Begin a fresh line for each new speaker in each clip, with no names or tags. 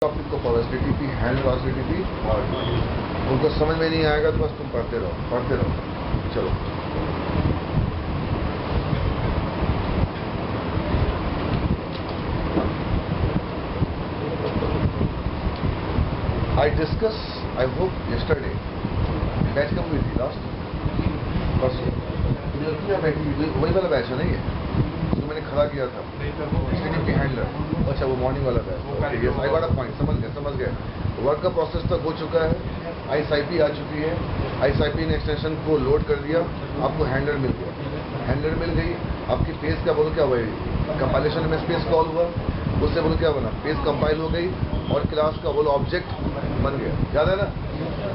Topic को पढ़ो, STTP, hand STTP, और उनको समझ में नहीं आएगा तो बस तुम पढ़ते रहो। चलो, I discussed, I hope yesterday, batch कब हुई थी लास्ट? परसों। वही वाला बैच है नहीं है जो मैंने खड़ा किया था, एसटीटीपी हैंडलर। अच्छा, वो मॉर्निंग वाला batch. Yes, I got a point, समझ गए। वर्क का प्रोसेस तक हो चुका है, आईएसआईपी आ चुकी है, आईएसआईपी ने एक्सटेंशन को लोड कर दिया, आपको हैंडलर मिल गया, हैंडलर मिल गई। आपकी पेज का बोलो क्या हुआ, कंपाइलेशन में स्पेस कॉल हुआ, उससे बोलो क्या बना, पेज कंपाइल हो गई और क्लास का बोलो ऑब्जेक्ट बन गया। याद है ना?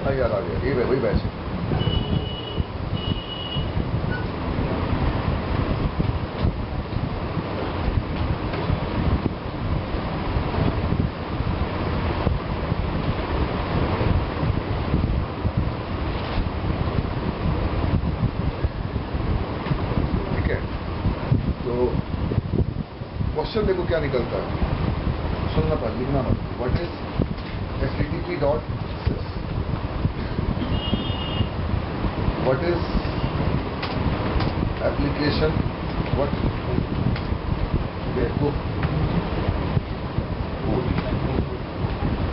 हाँ याद आ गया, ये वही बैच है। क्वेश्चन देखो क्या निकलता है, सुनना पर लिखना मत। What is STTP dot sys, what is application, what देखो,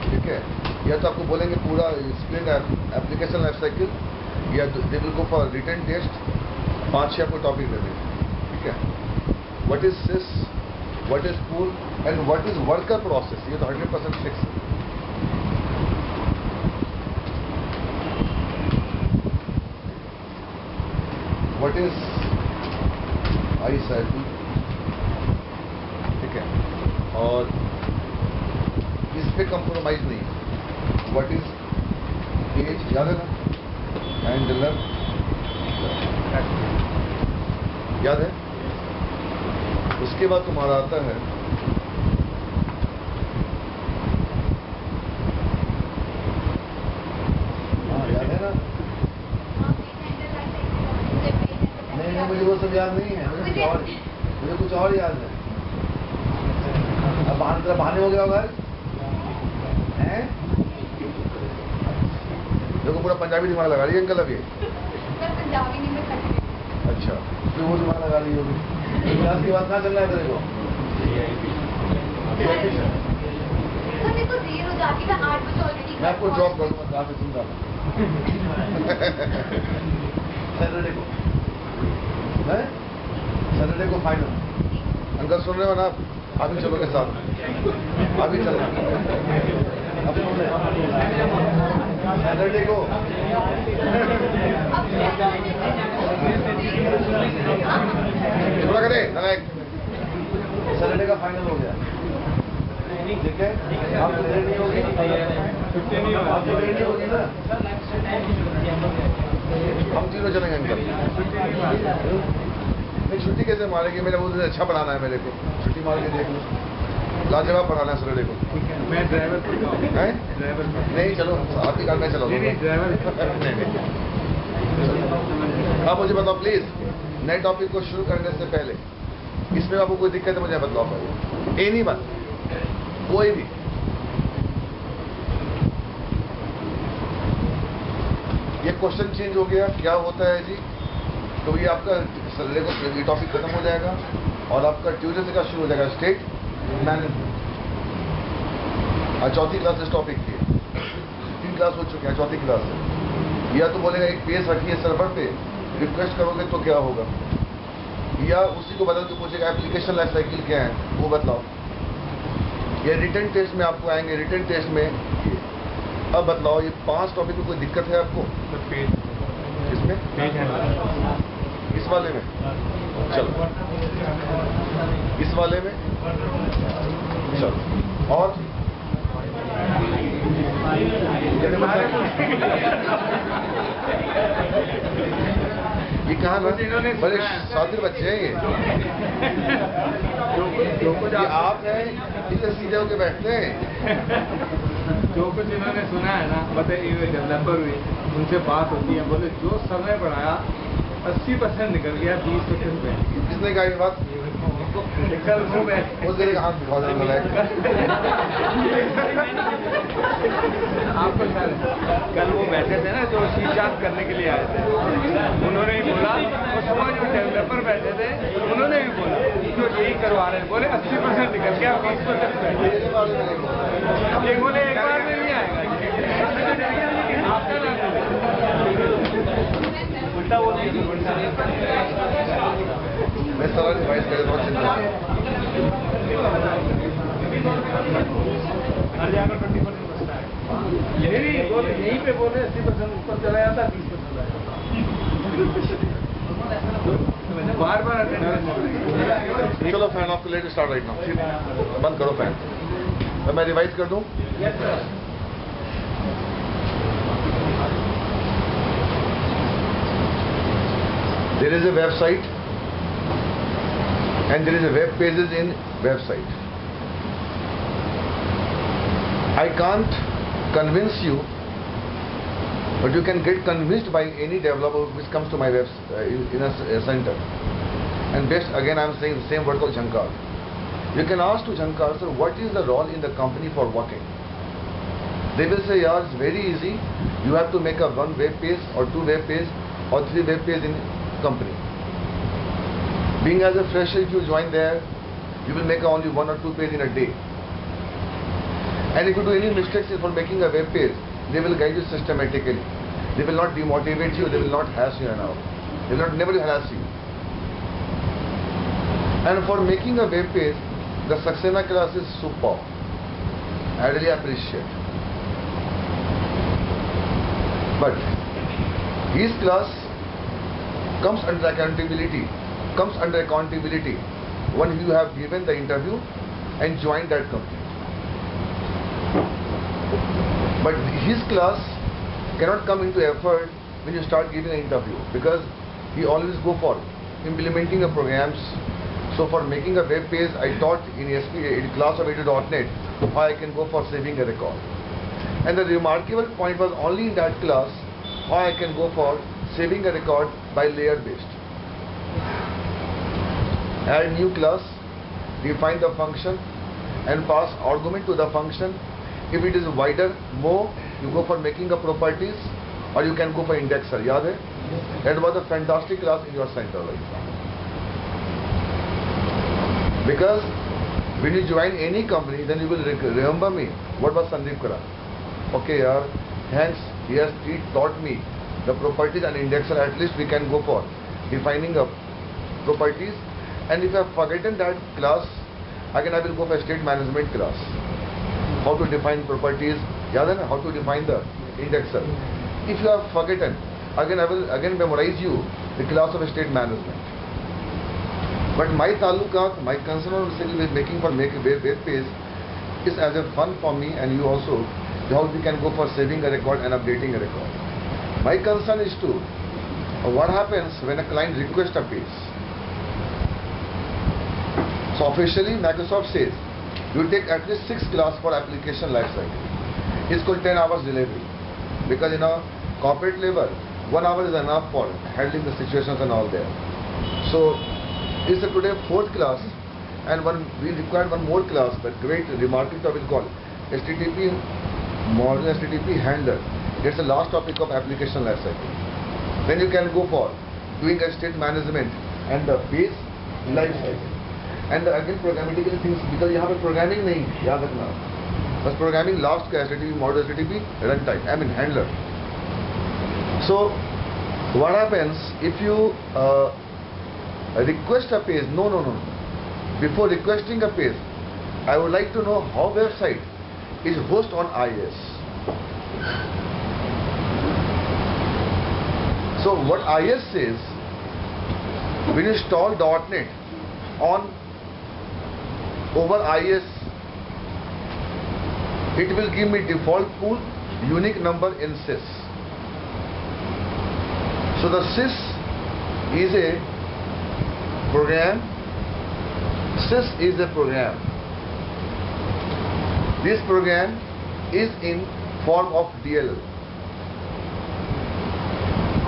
ठीक है। या तो आपको बोलेंगे पूरा एक्सप्लेन एप्लीकेशन लाइफ साइकिल, या they will go for written test, 5-6 आपको टॉपिक दे देंगे, ठीक है। What is sys, what is pool, and what is worker process, ये तो 100% फिक्स है। what is आईएसआईपी, ठीक है, और इस पे कंप्रोमाइज नहीं है। what is पेज, याद है ना, हैंडलर याद है। उसके बाद तुम्हारा आता है याद है ना, नहीं मुझे वो सब याद नहीं है, मुझे कुछ और याद है। अब बहाने हो गया होगा हैं, देखो पूरा पंजाबी दिमाग लगा रही है अंकल अभी। अच्छा, फिर वो दिमाग लगा रही होगी। क्लास की बात ना चल रहा है तेरे को, मैं आपको ड्रॉप करूँगा, काफी सुनता सैटरडे को, सैटरडे को फाइनल। अंकल सुन रहे हो ना आप? अभी चलो के साथ, अभी चलो, अब सुन रहे सैटरडे को। करे सैटरडे का फाइनल हो गया, ठीक है। आप लेट नहीं होगी, आप लेट नहीं होगी ना, हम तीनों चलेंगे अंकल। नहीं छुट्टी कैसे मारेंगे, मेरे मुझे अच्छा पढ़ाना है, मेरे को छुट्टी मार के देख लो, लाजवाब पढ़ाना है सैटरडे को। मैं ड्राइवर है, नहीं चलो आप ही कार में चलो, आप मुझे बताओ प्लीज, नए टॉपिक को शुरू करने से पहले इसमें आपको कोई दिक्कत है मुझे बदलाव पाइए, एनी बात, कोई भी। ये क्वेश्चन चेंज हो गया, क्या होता है जी, तो ये आपका सैटरडे को ये टॉपिक खत्म हो जाएगा और आपका ट्यूजडे से क्या शुरू हो जाएगा, स्टेट मैनेजमेंट। आज चौथी क्लास इस टॉपिक की, 3 क्लास हो चुके हैं, चौथी क्लास है। या तो बोलेगा एक पेज रखिए सर्वर पे, रिक्वेस्ट करोगे तो क्या होगा, या उसी को बदल के पूछेगा एप्लीकेशन लाइफ साइकिल क्या है वो बतलाओ। या रिटन टेस्ट में आपको आएंगे, रिटन टेस्ट में अब बतलाओ ये 5 टॉपिक में कोई दिक्कत है आपको? इसमें इस वाले में, चलो इस वाले में, चलो और ये कहाँ बड़े शातिर बच्चे हैं ये आप हैं, इधर सीधे होके बैठते हैं।
जो कुछ इन्होंने सुना है ना, बताइए डेवलपर हुई, उनसे बात होती है, बोले जो समय पढ़ाया 80% निकल गया, 20% पे।
किसने कहा ये बात?
कल वो मैं
उस दिन का हाथ दिखा दो
आपको ख्याल है कल वो बैठे थे ना जो शीशात करने के लिए आए थे, उन्होंने ही बोला, और सुबह जो डेवलपर बैठे थे उन्होंने भी बोला जो यही करवा रहे हैं, बोले 80% निकल गया, 20% बैठे। ये बोले एक बार में नहीं आएगा, आपका नाम उल्टा बोल दिया।
मैं सारा रिवाइज कर देता हूँ चिंता
हर जगह 20% बचता है। यही बोले, यहीं पे बोले 80% ऊपर चला जाता, 20% आएगा। बार बार
चलो fan of let start right now, बंद करो फैन। तो मैं रिवाइज कर दूं। There is a website and there is a web pages in website. I can't convince you, but you can get convinced by any developer which comes to my web in a center. And best again I am saying the same word called Shankar. You can ask to Shankar, sir, what is the role in the company for working? They will say, yeah, it's very easy. You have to make a 1 web page or 2 web page or 3 web page in company. Being as a fresher, if you join there, you will make only 1 or 2 page in a day. And if you do any mistakes for making a web page, they will guide you systematically. They will not demotivate you, they will not harass you and all. They will not never harass you. And for making a web page, the Saxena class is superb. I really appreciate. But his class comes under accountability when you have given the interview and joined that company. But his class cannot come into effort when you start giving an interview, because he always go for implementing the programs. So for making a web page, I taught in class of AD.NET how I can go for saving a record. And the remarkable point was only in that class how I can go for saving a record by layer based. Add new class, define the function and pass argument to the function. If it is wider, more, you go for making a properties, or you can go for indexer. Yaad hai? That was a fantastic class in your center right now. Because when you join any company, then you will remember me. What was Sandeep Kara? Okay, yaar, thanks. He taught me the properties and indexer. At least we can go for defining the properties. And if I have forgotten that class, again I will go for state management class. How to define properties, yaad hai na? How to define the indexer. If you have forgotten, again I will memorize you the class of state management. But my talukat, my concern with making a web page is as a fun for me and you also, how we can go for saving a record and updating a record. My concern is to what happens when a client requests a page. So officially Microsoft says you take at least 6 class for application lifecycle. It's called 10 hours delivery, because in a corporate level 1 hour is enough for handling the situations and all there. So it's today 4th class, and we require one more class, but great remarkable topic called HTTP modern HTTP handler. It's the last topic of application lifecycle. Then you can go for doing a state management and the page lifecycle. And again programmatically things, because यहाँ पे programming नहीं याद रखना, बस programming last का HTTP modern HTTP runtime, I mean handler. So what happens if you request a page? No. Before requesting a page, I would like to know how website is hosted on IIS. So what IIS says, when you install .NET on over IIS, it will give me default pool unique number in sys. So the sys is a program. Sys is a program. This program is in form of DLL.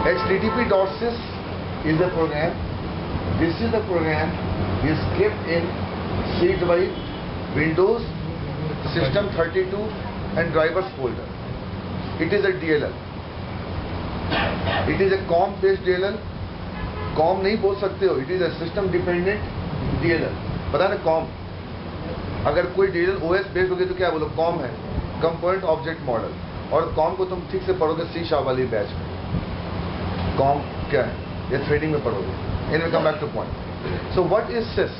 HTTP.sys is a program This is the program is kept in C drive, Windows, System 32 and drivers folder. It is a DLL. It is a COM based DLL. COM नहीं बोल सकते हो. It is a system dependent DLL. पता ना COM. अगर कोई DLL OS based होगी तो क्या बोलो? COM है, कंपोनेंट ऑब्जेक्ट मॉडल. और COM को तुम ठीक से पढ़ोगे C# वाली बैच में. COM क्या है? ये थ्रेडिंग में पढ़ोगे. Anyway, come back to point. So what is sys?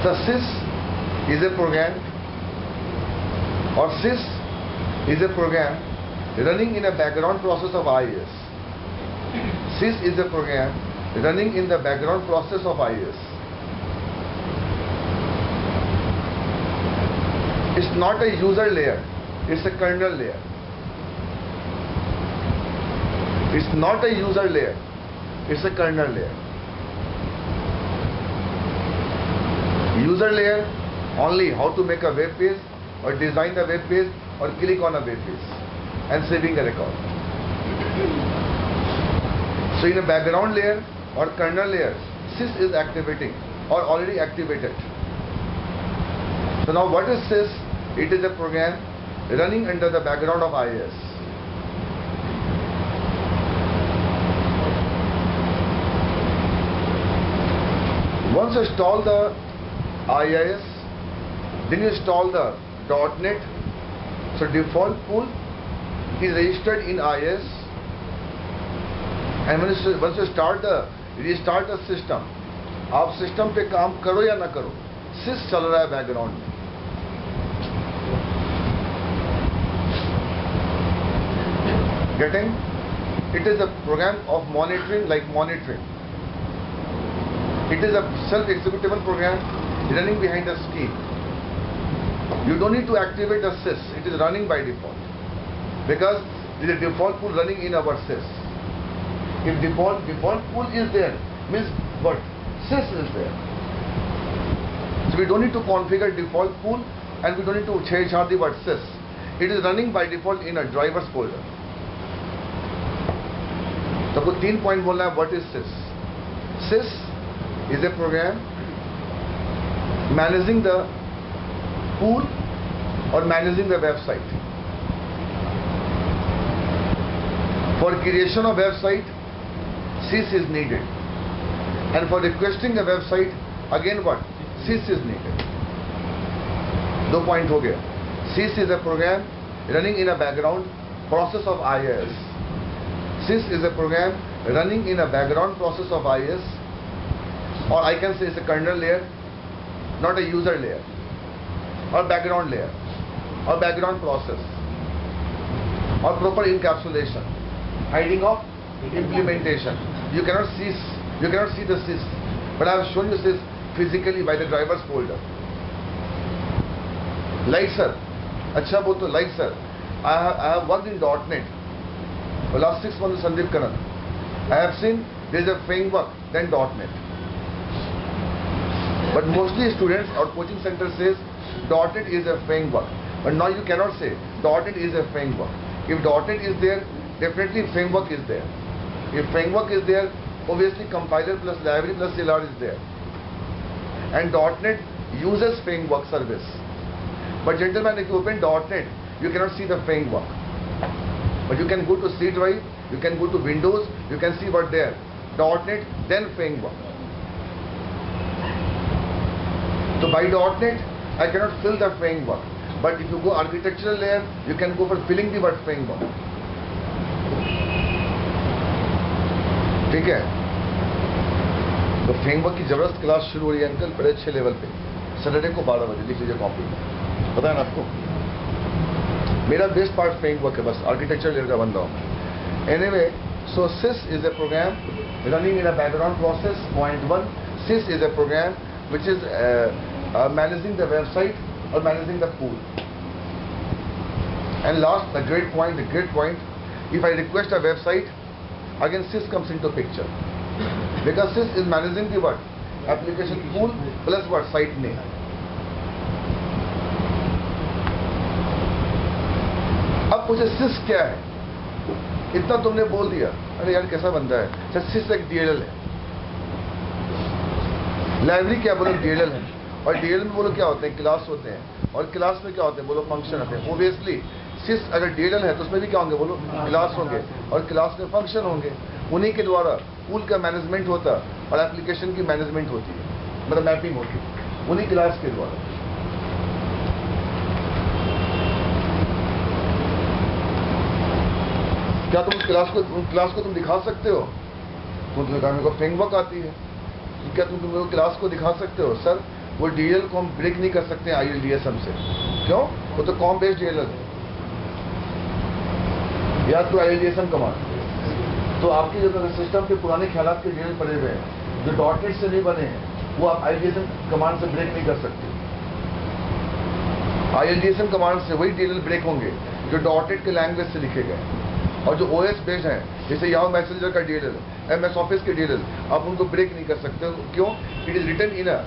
The sys is a program, or sys is a program running in a background process of IIS. Sys is a program running in the background process of IIS. It's not a user layer, it's a kernel layer. It's not a user layer, it's a kernel layer. User layer only how to make a web page or design the web page or click on a web page and saving a record. So in a background layer or kernel layer, sys is activating or already activated. So now what is sys? It is a program running under the background of IIS. Once you install the IIS, then you install the .NET. So default pool is registered in IIS, and once you restart the system, आप system पे काम करो या ना करो, sys चल रहा है बैकग्राउंड में. Getting? It is a program of monitoring, like monitoring. It is a self-executable program running behind the screen. You don't need to activate the sys. It is running by default because there is a default pool running in our sys. If default pool is there, means what? Sys is there. So we don't need to configure default pool and we don't need to change the word sys. It is running by default in a drivers folder. तो आपको 3 point बोलना है. What is SIS? SIS is a program managing the pool और managing the website. For creation of website SIS is needed, and for requesting the website again what? SIS is needed. 2 point हो गया. SIS is a program running in a background process of IIS. Sys is a program running in a background process of IIS, or I can say it's a kernel layer, not a user layer, or background layer, or background process, or proper encapsulation, hiding of implementation. You cannot see the sys, but I have shown you sys physically by the drivers folder. Like sir, अच्छा बोल तो like sir, I have worked in .NET for last 6 months with Sandeep Karan. I have seen there is a framework than .NET. But mostly students or coaching center says .NET is a framework. But now you cannot say .NET is a framework. If .NET is there, definitely framework is there. If framework is there, obviously compiler plus library plus CLR is there. And .NET uses framework service. But gentlemen, if you open .NET, you cannot see the framework. But you can go to C drive, you can go to Windows, you can see what there. .NET, then framework. So by .NET, I cannot fill the framework. But if you go architectural layer, you can go for filling the word framework. ठीक है? तो framework की जबरदस्त class शुरू हो रही है uncle, बड़े अच्छे लेवल पे. सैटरडे को 12 बजे लिख लीजिए कॉपी में. पता है ना आपको? मेरा बेस्ट पार्ट फ्रेमवर्क है, बस आर्किटेक्चर लेयर का बंदा हूँ. Anyway, so sys is a program running in a background process. Point 1, sys is a program which is managing the website or managing the pool. And last, the great point, if I request a website, again sys comes into picture, because sys is managing the what? Application pool plus what? Site name. अब पूछे sys क्या है? इतना तुमने बोल दिया, अरे यार कैसा बंदा है, सिस एक DLL है, लाइब्रेरी क्या बोलो DLL है, और DLL में बोलो क्या होते हैं, क्लास होते हैं, और क्लास में क्या होते हैं, बोलो फंक्शन होते हैं। ओबियसली सिस अगर DLL है तो उसमें भी क्या होंगे, बोलो क्लास होंगे, और क्लास में फंक्शन होंगे। उन्हीं के द्वारा पूल का मैनेजमेंट होता और एप्लीकेशन की मैनेजमेंट होती है, मतलब मैपिंग होती है उन्हीं क्लास के द्वारा। क्या तुम उस क्लास को तुम दिखा सकते हो? तुमने कहा मेरे को फ्रेमवर्क आती है, क्या तुम वो क्लास को दिखा सकते हो? सर वो DLL को हम ब्रेक नहीं कर सकते ILDSM से। क्यों? वो तो कॉम बेस्ड DLL है, या तो ILDSM कमांड। तो आपके जो सिस्टम के पुराने ख्यालात के DLL पड़े हुए हैं जो .NET से नहीं बने हैं, वो आप ILDSM कमांड से ब्रेक नहीं कर सकते। ILDSM कमांड से वही DLL ब्रेक होंगे जो .NET के लैंग्वेज से लिखे गए, और जो OS बेस्ड हैं जैसे याहू मैसेंजर का DLL, MS ऑफिस के DLL, आप उनको ब्रेक नहीं कर सकते। क्यों? It is written in a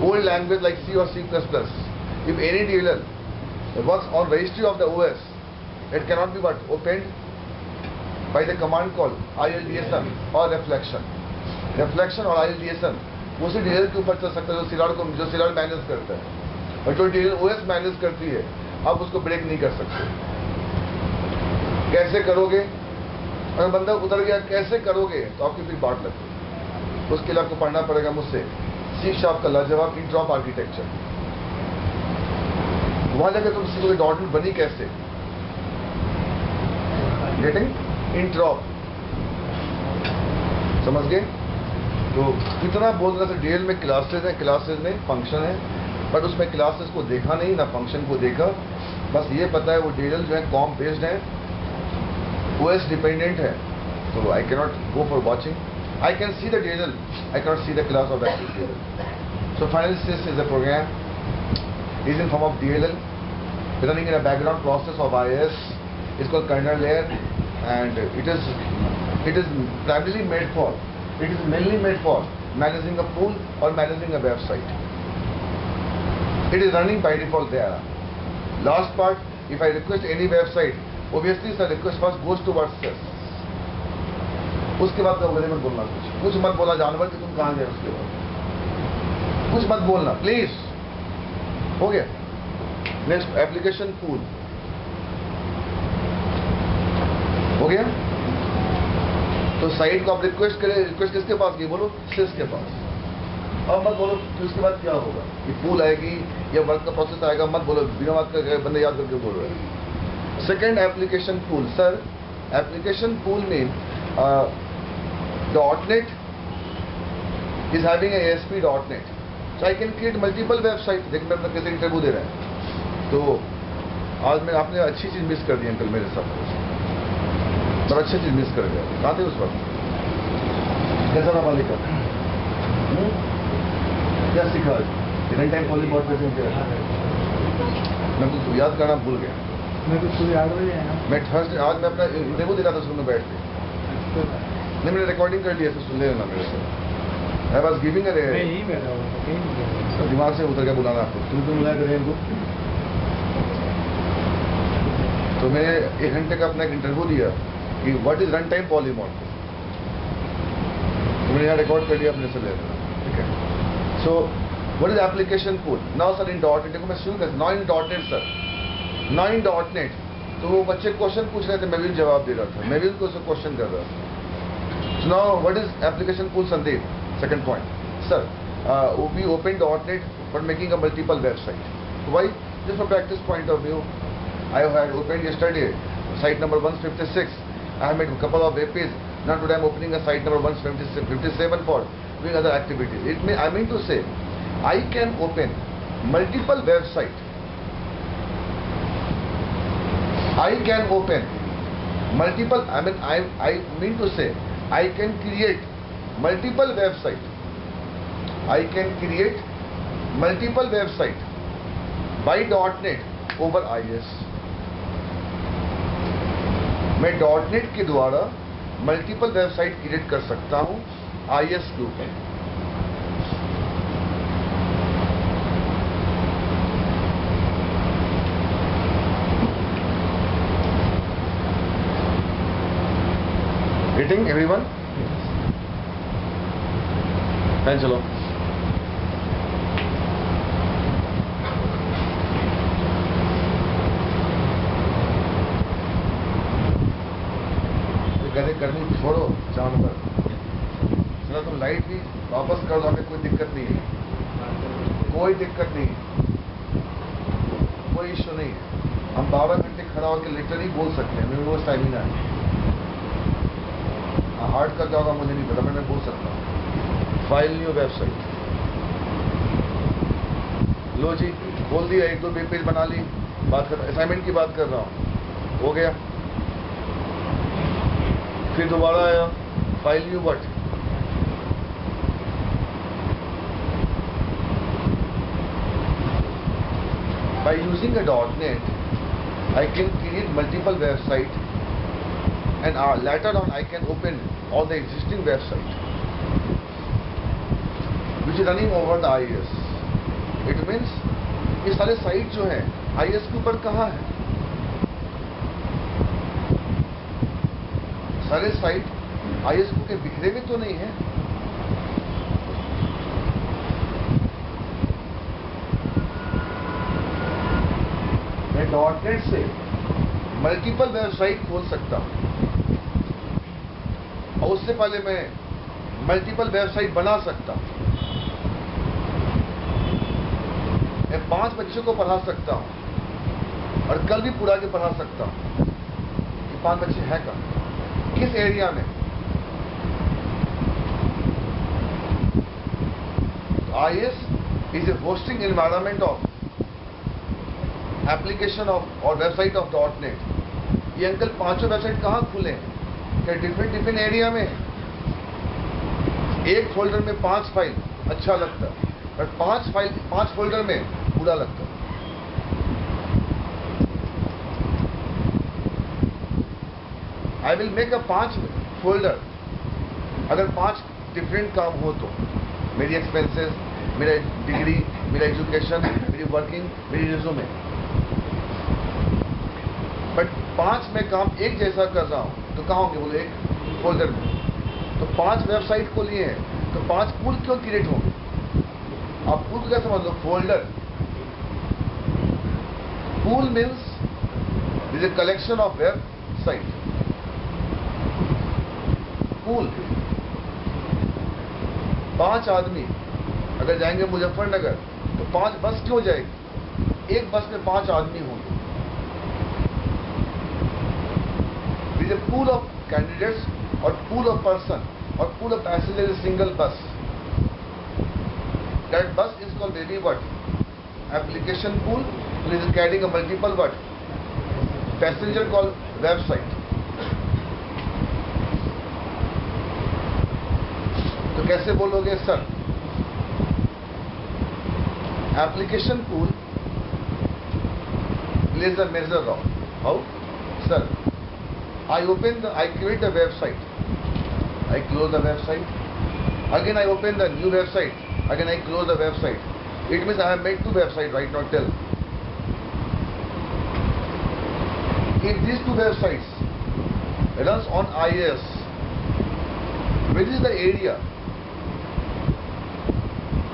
old language like C or C++. If any DLL works on registry of the OS, it cannot be but opened by the command called ILDSM or reflection. Reflection और ILDSM उसी DLL के ऊपर चल सकता है जो Silar manage करता है, और जो DLL OS मैनेज करती है आप उसको ब्रेक नहीं कर सकते। कैसे करोगे? अगर बंदा उतर गया कैसे करोगे तो आपकी फिर बाट लगती है। उसके लिए आपको पढ़ना पड़ेगा मुझसे C# का लाजवाब इंट्रॉप आर्किटेक्चर। वहां जाकर तुम सीखोगे .NET बनी कैसे, गेटिंग इंट्रॉप, समझ गए? तो कितना बोल रहा था, DLL में क्लासेस में फंक्शन है, बट उसमें क्लासेस को देखा नहीं ना फंक्शन को देखा, बस ये पता है वो DLL जो है कॉम बेस्ड है, OS डिपेंडेंट है, तो I cannot go for watching. I can see the DLL, I cannot see the class of that DLL. So finally SIS is a program, is in form of DLL, running in a background process of IIS. It's called kernel layer, and it is primarily made for, it is mainly made for managing a pool or managing a website. It is running by default there. Last part, if I request any website, obviously the request first goes towards SIS. उसके बाद तो मत बोलना, कुछ मत बोला जानवर कि तुम कहाँ गए, उसके बाद कुछ मत बोलना प्लीज। हो गया? नेक्स्ट एप्लीकेशन पूल हो गया। तो साइट को आप रिक्वेस्ट करें, रिक्वेस्ट किसके पास की, बोलो SIS के पास। अब मत बोलो कि उसके बाद क्या होगा, ये पूल आएगी या वर्क का प्रोसेस आएगा, मत बोलो बिना बात करके बंदे याद करके बोल रहे हैं। Second application pool. Sir application pool में .NET is having a ASP.NET, so I can create multiple websites. देखिए मैं कैसे इंटरव्यू दे रहे हैं, तो आज मैं आपने अच्छी चीज मिस कर दी अंकल मेरे साथ, पर अच्छी चीज मिस कर गया। कहाँ थे उस वक्त? कैसा था मालिक का? क्या सीखा? रन टाइम पॉलीमॉर्फ कैसे किया? मैं कुछ याद करना भूल गया। मैं थर्सडे आज मैं अपना इंटरव्यू दे रहा था स्कूल में बैठ के, नहीं मैंने रिकॉर्डिंग कर लिया, सुन लेना मेरे से। आई वॉज गिविंग दिमाग से उतर गया बुलाना आपको, तुम बुलाया करें इनको। तो मैंने 1 घंटे का अपना एक इंटरव्यू दिया कि what is run time polymorph, तो मैंने यहाँ रिकॉर्ड कर लिया अपने से ले लेना, ठीक है। So what is application pool now sir in .NET। देखो मैं शुरू कर now in .NET sir, now in .NET। तो वो बच्चे क्वेश्चन पूछ रहे थे, मैं भी जवाब दे रहा था, मैं भी उनको क्वेश्चन कर रहा था। So now, what is application pool, Sandeep? Second point, sir. We opened .NET for making a multiple website. Why? Just for practice point of view. I had opened yesterday site number 156. I have made a couple of web pages. Now today I am opening a site number 157 for doing other activities. I mean to say, I can open multiple websites. I can open multiple. I mean to say, I can create multiple websites. I can create multiple websites by .NET over IIS. मैं .NET के द्वारा multiple website create कर सकता हूं IIS के ऊपर। Getting everyone? Fan चलो। गधे करनी छोड़ो चांद पर। चलो तुम लाइट भी वापस कर दो, हमें कोई दिक्कत नहीं है, कोई दिक्कत नहीं है, कोई इश्यू नहीं है। हम 12 घंटे खड़ा होकर लिटरली बोल सकते हैं, मेरे वो स्टैमिना है। हार्ड कर जाओगा मुझे नहीं पता, मैं बोल सकता हूँ। फाइल न्यू वेबसाइट लो जी, खोल दिया, 1-2 वेब पेज बना ली। बात कर असाइनमेंट की बात कर रहा हूँ, हो गया। फिर दोबारा आया file knew what, by using a .NET I can create multiple websites, and later on I can open all the existing websites which is running over the IIS. It means ये सारे साइट जो हैं IIS के ऊपर कहाँ है? सारे site IIS के बिखरे में तो नहीं है। मैं .NET से मल्टीपल वेबसाइट खोल सकता हूँ, और उससे पहले मैं मल्टीपल वेबसाइट बना सकता हूँ। मैं 5 बच्चों को पढ़ा सकता हूँ और कल भी पूरा के पढ़ा सकता हूँ कि 5 बच्चे हैं कहाँ, किस एरिया में। IIS is a hosting environment of application of और वेबसाइट ऑफ .NET। ये अंकल 5 वेबसाइट कहाँ खुले हैं? क्या डिफरेंट एरिया में? एक फोल्डर में 5 फाइल अच्छा लगता है, पर 5 फोल्डर में बुरा लगता है। I will make a 5 folder अगर 5 डिफरेंट काम हो तो। मेरी एक्सपेंसेस, मेरा डिग्री, मेरा एजुकेशन, मेरी वर्किंग, मेरी रिज्यूमे। बट 5 में काम एक जैसा कर रहा हूं तो कहाँ होंगे बोलो? एक फोल्डर में। तो 5 वेबसाइट को लिए हैं तो 5 पूल क्यों क्रिएट होंगे? आप पूल को क्या समझ लो? Folder. Pool means is a collection of website. Pool 5 आदमी अगर जाएंगे मुजफ्फरनगर तो 5 बस क्यों जाएगी? एक बस में 5 आदमी होंगे। There is a pool of candidates or pool of person or pool of passengers in a single bus. That bus is called maybe what? Application pool, which is carrying a multiple what? Passenger called website. तो कैसे बोलोगे sir? Application pool plays a major role. How? Sir, I create the website, I close the website, again I open the new website, again I close the website. It means I have made 2 websites right now till. If these 2 websites runs on IIS, which is the area?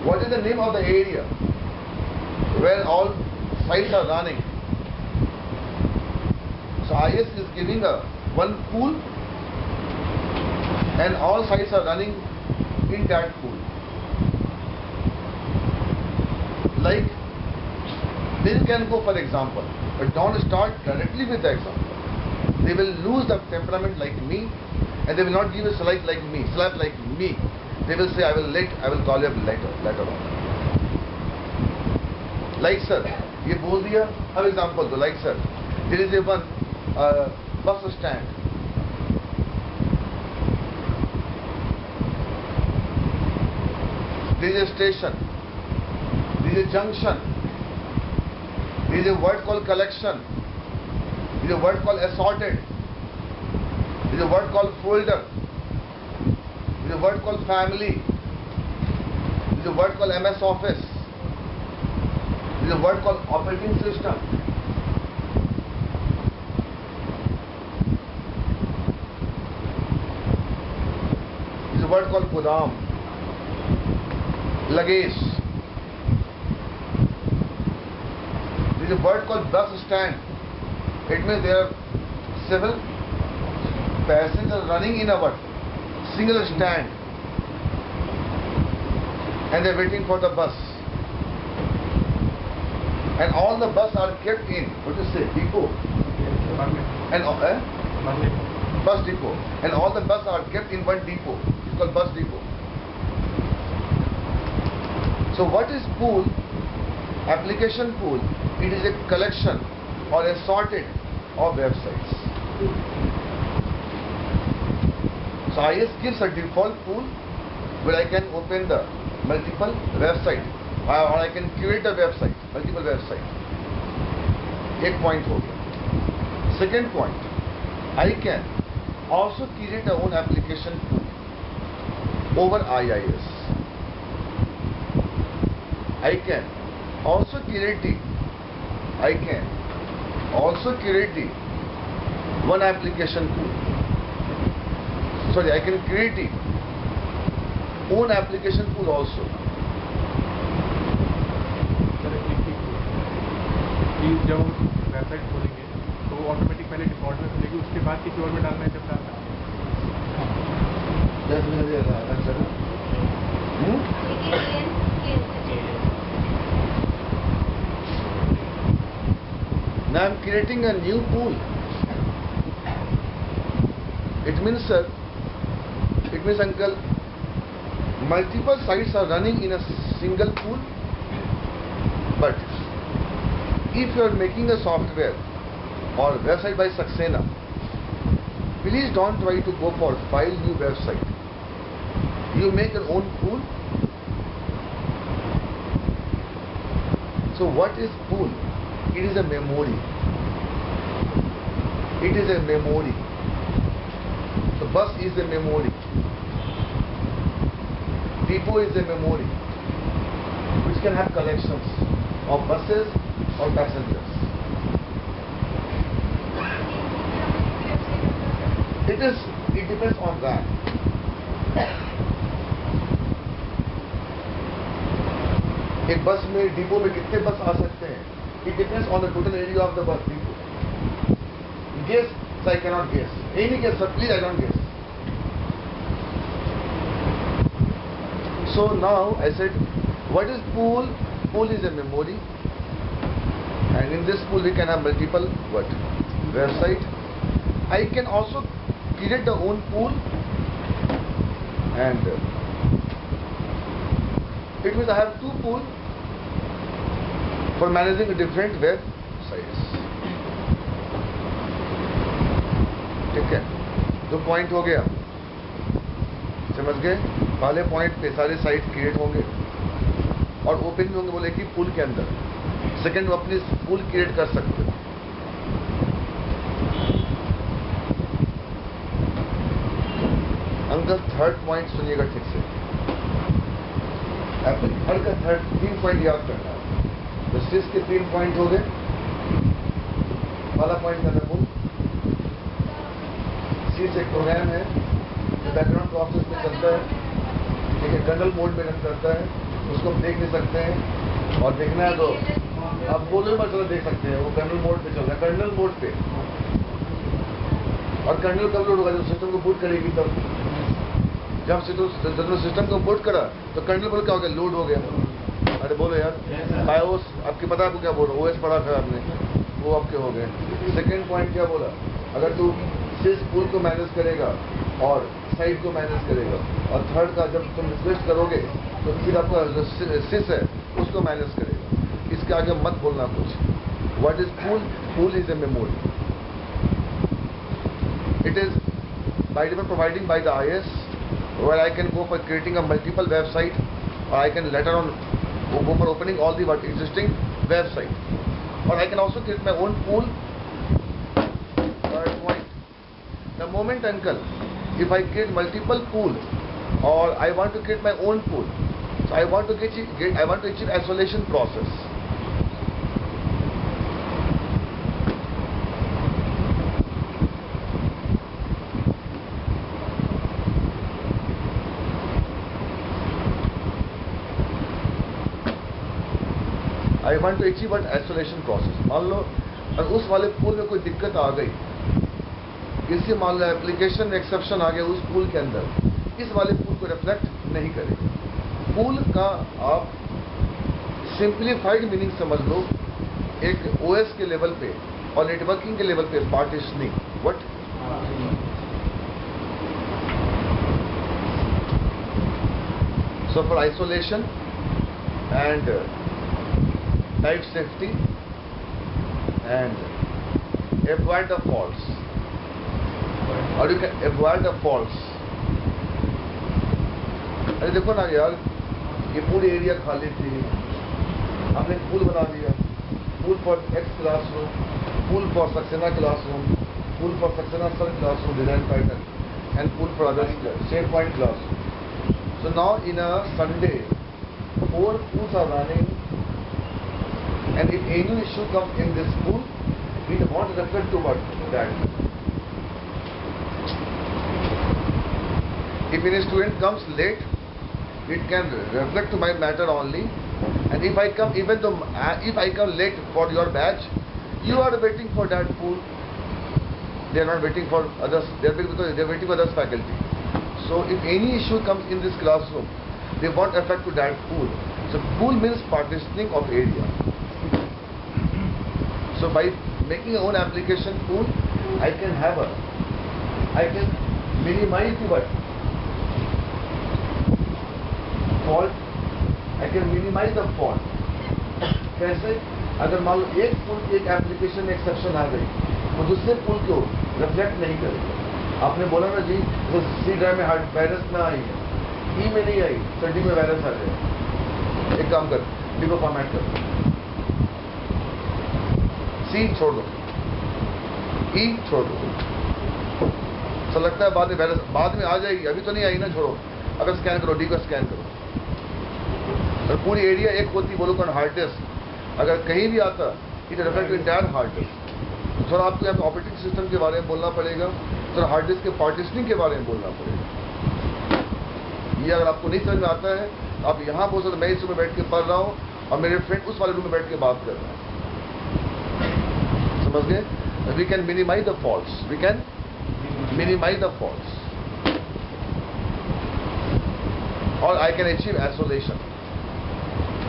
What is the name of the area where all sites are running? So IIS is giving a one pool and all sites are running in that pool. Like they can go for example, but don't start directly with the example. They will lose the temperament like me, and they will not give a slap like me. They will say I will call you up later on. Like sir, ये बोल दिया, अब example दो. Like sir, there is a one bus stand. There is a station. There is a junction. There is a word called collection. There is a word called assorted. There is a word called folder. There is a word called family. There is a word called MS Office. There is a word called operating system. word called Godam, luggage. There is a word called bus stand. It means there are several passengers running in a what? Single stand, and they are waiting for the bus. And all the bus are kept in, what do you say, depot? And bus depot. And all the bus are kept in one depot. It's called bus depot. So what is pool? Application pool. It is a collection or a sorted of websites. So IIS gives a default pool where I can open the multiple website or I can create a website, multiple website. एक point हो गया. Second point, I can also create a own application pool over IIS. I can also create the one application pool. Sorry, I can create the own application pool also.
जब हम website खोलेंगे तो वो automatic पहले default में खुलेगी, उसके बाद किसी और में डालना है जब डालना
है. Now I am creating a new pool. It means, sir, it means, uncle, multiple sites are running in a single pool, but if you are making a software or website by Saxena, please don't try to go for file new website. You make your own pool. So what is pool? It is a memory. It is a memory. The bus is a memory. Depot is a memory which can have collections of buses or passengers. It depends on that. एक बस में depot में कितने बस आ सकते हैं? It depends on the total area of the bus depot. Guess, so I cannot guess. Any guess, sir, please, I don't guess. So now I said, what is pool? Pool is a memory, and in this pool we can have multiple what? Website. I can also create the own pool, and it means I have two pools for managing different websites. ठीक है, दो point हो गया, समझ गए? पहले point पे सारे साइट क्रिएट होंगे और ओपन भी होंगे, बोले कि पूल के अंदर. सेकंड, वो अपनी पूल क्रिएट कर सकते हो. अंकल थर्ड पॉइंट सुनिएगा ठीक से. हर का थर्ड 3 पॉइंट याद करना है. तो सिस के 3 पॉइंट हो गए. पहला पॉइंट था मूल. सिस एक प्रोग्राम है जो बैकग्राउंड प्रोसेस में चलता है, ठीक है, कर्नल मोड में रन करता है. उसको हम देख नहीं सकते हैं, और देखना है तो आप बोलो पर चलो देख सकते हैं. वो कर्नल मोड पे चल रहा है, कर्नल मोड पे. और कर्नल कब लोड होगा? जब सिस्टम को बूट करेगी तब. जब सिस्टम को बूट करा तो कर्नल बोल क्या हो गया? लोड हो गया. अरे बोलो यार, बायोस आपके पता है आपको क्या बोल रहा? ओएस पढ़ा था आपने, वो आपके हो गए. सेकेंड पॉइंट क्या बोला? अगर तू सिस पूल को मैनेज करेगा और साइट को मैनेज करेगा, और थर्ड का जब तुम रिक्वेस्ट करोगे तो फिर आपका जो सिस है उसको मैनेज करेगा. इसके आगे मत बोलना कुछ. What is pool? Pool is a memory. It is by default providing by the IIS, where I can go for creating a multiple website, or I can later on go for opening all the existing website, or I can also create my own pool. Third point, the moment, uncle, if I create multiple pool, or I want to create my own pool, so I want to achieve isolation process. I want to achieve an isolation process. मान लो और उस वाले pool में कोई दिक्कत आ गई, किसी मान लो एप्लीकेशन में एक्सेप्शन आ गया उस पूल के अंदर, इस वाले पूल को रिफ्लेक्ट नहीं करेगा। पूल का आप सिंप्लीफाइड मीनिंग समझ लो, एक ओएस के लेवल पे और नेटवर्किंग के लेवल पे partitioning. What? So for isolation and type safety and avoid the faults, or you can avoid the faults. अरे देखो ना यार, ये पूरी एरिया खाली थी, हमने पूल बना दिया, pool for x classroom, pool for Saxena classroom, pool for Saxena sir classroom design pattern, and pool for other safe point classroom. So now in a Sunday, 4 pools are running, and if any issue comes in this pool, we want to reflect to what? That. If any student comes late, it can reflect to my matter only. And if I come, even though if I come late for your batch, you are waiting for that pool. They are not waiting for others. They are waiting for others faculty. So if any issue comes in this classroom, they want effect to that pool. So pool means partitioning of area. So by making a own application pool, I can minimize the what? Fault. I can minimize the fault. कैसे? अगर मान लो एक pool की एक application में exception आ गई, तो दूसरे pool को reflect नहीं करेगा। आपने बोला ना जी, तो सी ड्राइव में हार्ड वायरस ना आई है, ई में नहीं आई, तो डी में वायरस आ जाए। एक काम कर, डी को फॉर्मेट कर, सी छोड़ दो, ई छोड़ दो। तो लगता है बाद में वायरस बाद में आ जाएगी, अभी तो नहीं आई ना, छोड़ो। अगर स्कैन करो, डी को स्कैन करो, और पूरी एरिया एक होती, बोलो कौन हार्ड डिस्क अगर कहीं भी आता, it reflect entire hard disk. थोड़ा आपको यहाँ पे ऑपरेटिंग सिस्टम के बारे में बोलना पड़ेगा, तो हार्ड डिस्क के पार्टीशनिंग के बारे में बोलना पड़ेगा। ये अगर आपको नहीं समझ में आता है, आप यहाँ बोल सकते मैं इस रूम में बैठ के पढ़ रहा हूँ और मेरे फ्रेंड उस वाले रूम में बैठ के बात कर रहे हैं। समझ गए? We can minimise the faults, we can minimise the faults, और आई कैन अचीव आइसोलेशन,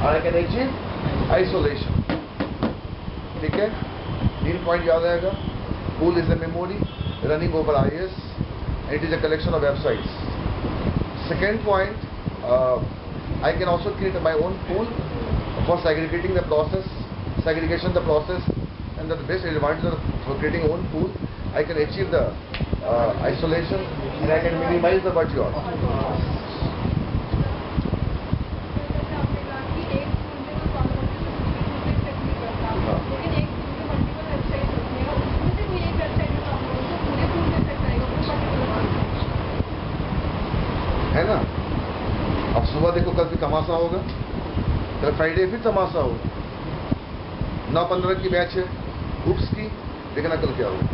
और आई कैन अचीव आइसोलेशन। ठीक है, 3 पॉइंट याद आएगा। Pool is a memory running over IS, and it is a collection of websites. Second point, I can also create my own pool for segregating the process, and the best advantage of creating own pool, I can achieve the isolation, and I can minimize the budget. है ना? अब सुबह देखो, कल भी तमाशा होगा, कल Friday फिर तमाशा होगा। 9:15 की मैच है उप्स की, देखना कल क्या होगा,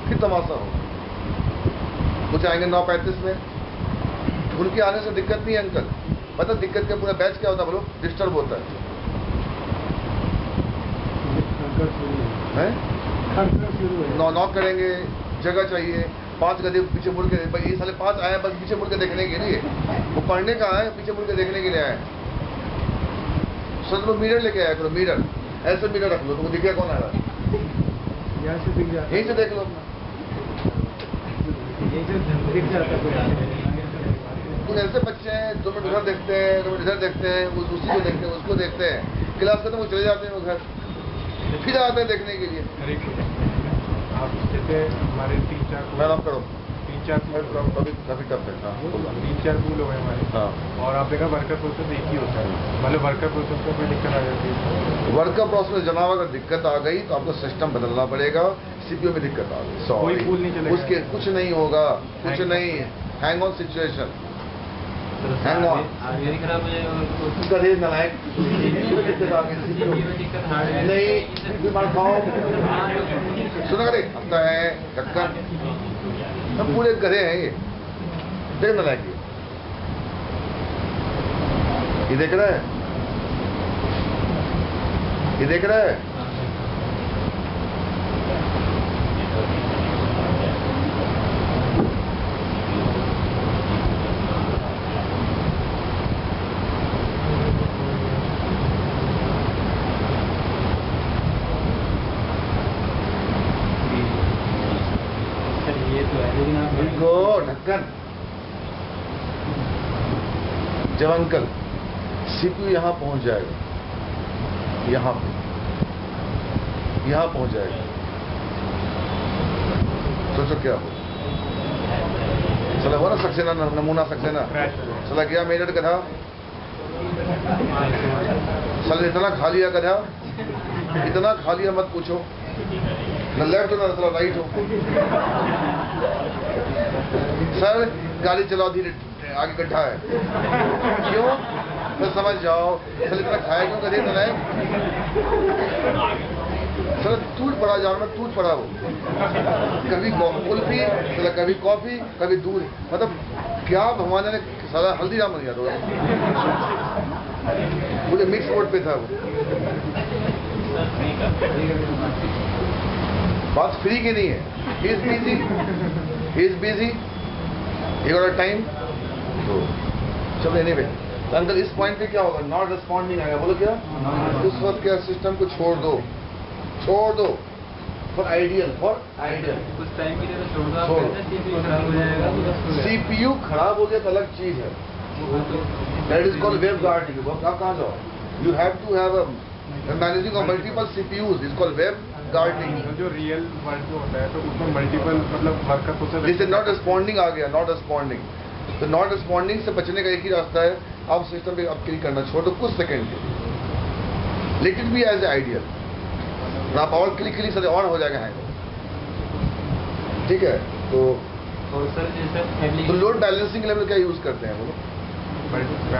फिर तमाशा होगा। कुछ आएंगे 9:35 में, उनके आने से दिक्कत नहीं है अंकल, पता दिक्कत क्या, पूरा बैच क्या होता है बोलो, डिस्टर्ब होता है। नॉक करेंगे, जगह चाहिए, 5 गधे पीछे मुड़ के, ये साले 5 आए बस पीछे मुड़ के देखने के लिए, वो पढ़ने का आए, पीछे मुड़ के देखने के लिए आए। सोच लो मिरर लेके आया करो, मिरर ऐसे मिरर रख लो, तुमको दिखेगा कौन आ रहा है,
यहाँ से दिख जाता,
यहीं से देख लो अपना। कुछ ऐसे बच्चे हैं 2 मिनट उधर देखते हैं, 2 मिनट इधर देखते हैं, उसी को देखते हैं, उसको देखते हैं, क्लास खत्म वो चले जाते हैं वो घर, फिर आते हैं देखने के लिए।
आप जैसे हमारे 3-4
मैं नाम करो,
3-4
अभी काफी टफ है। हाँ,
3-4 पूल हो गए हमारे।
हाँ,
और आप देखा वर्कर प्रोसेस एक ही होता है, मतलब वर्कर प्रोसेस में कोई दिक्कत आ जाती है।
वर्कर प्रोसेस जनाब अगर दिक्कत आ गई तो आपको सिस्टम बदलना पड़ेगा, सीपीयू में दिक्कत आ गई,
कोई पूल नहीं चलेगा,
उसके कुछ नहीं होगा, कुछ नहीं, hang on situation, hang on गधे नलायक नहीं बीमार खाओ सुना करे अपना है कक्कर, हम पूरे गधे हैं ये, देख नलायक ये देख रहा है। ये देख रहा है? इनको ढक्कन जब अंकल सीपीयू यहां पहुंच जाएगा, यहां पहुंच जाएगा, सोचो क्या हो। चला हुआ ना सक्सेना, नमूना सक्सेना चला गया मेरठ गधा, चल इतना खा लिया गधा, इतना खा लिया मत पूछो, न लेफ्ट हो न राइट हो। सर गाड़ी चलाओ धीरे, आगे गड्ढा है, क्यों? फिर समझ जाओ, सर इतना खाया क्यों गधे तो नहीं? सर टूट पड़ा जानवर, टूट पड़ा वो, कभी कुल्फी, कभी कॉफी, कभी दूध, मतलब क्या भगवान ने सारा हल्दीराम बन गया थोड़ा, मुझे मिक्स मोड पे था वो। बात फ्री की नहीं है, he is busy, he got a time, तो चलो एनीवे। तो अंकल इस पॉइंट पे क्या होगा? नॉट रिस्पॉन्डिंग आएगा, बोलो क्या? उस वक्त क्या सिस्टम को छोड़ दो फॉर आइडियल
कुछ टाइम के लिए तो छोड़ दो, सीपीयू खराब हो जाएगा।
सीपीयू खराब हो गया तो अलग चीज है, that is called web guarding. आप कहाँ जाओ? You have to have a managing of multiple CPUs is called web guarding.
जो रियल वर्ल्ड में होता है तो उसमें मल्टीपल मतलब हरकतों से
जैसे नॉट रिस्पॉन्डिंग आ गया, नॉट रिस्पॉन्डिंग, तो नॉट रिस्पॉन्डिंग से बचने का एक ही रास्ता है, आप सिस्टम पे आप क्लिक करना छोड़ो कुछ सेकंड के, let it be as a ideal, आप और क्लिक से ऑन हो जाएगा हैंग, ठीक है? तो
सर
तो लोड बैलेंसिंग लेवल क्या यूज करते हैं बोलो?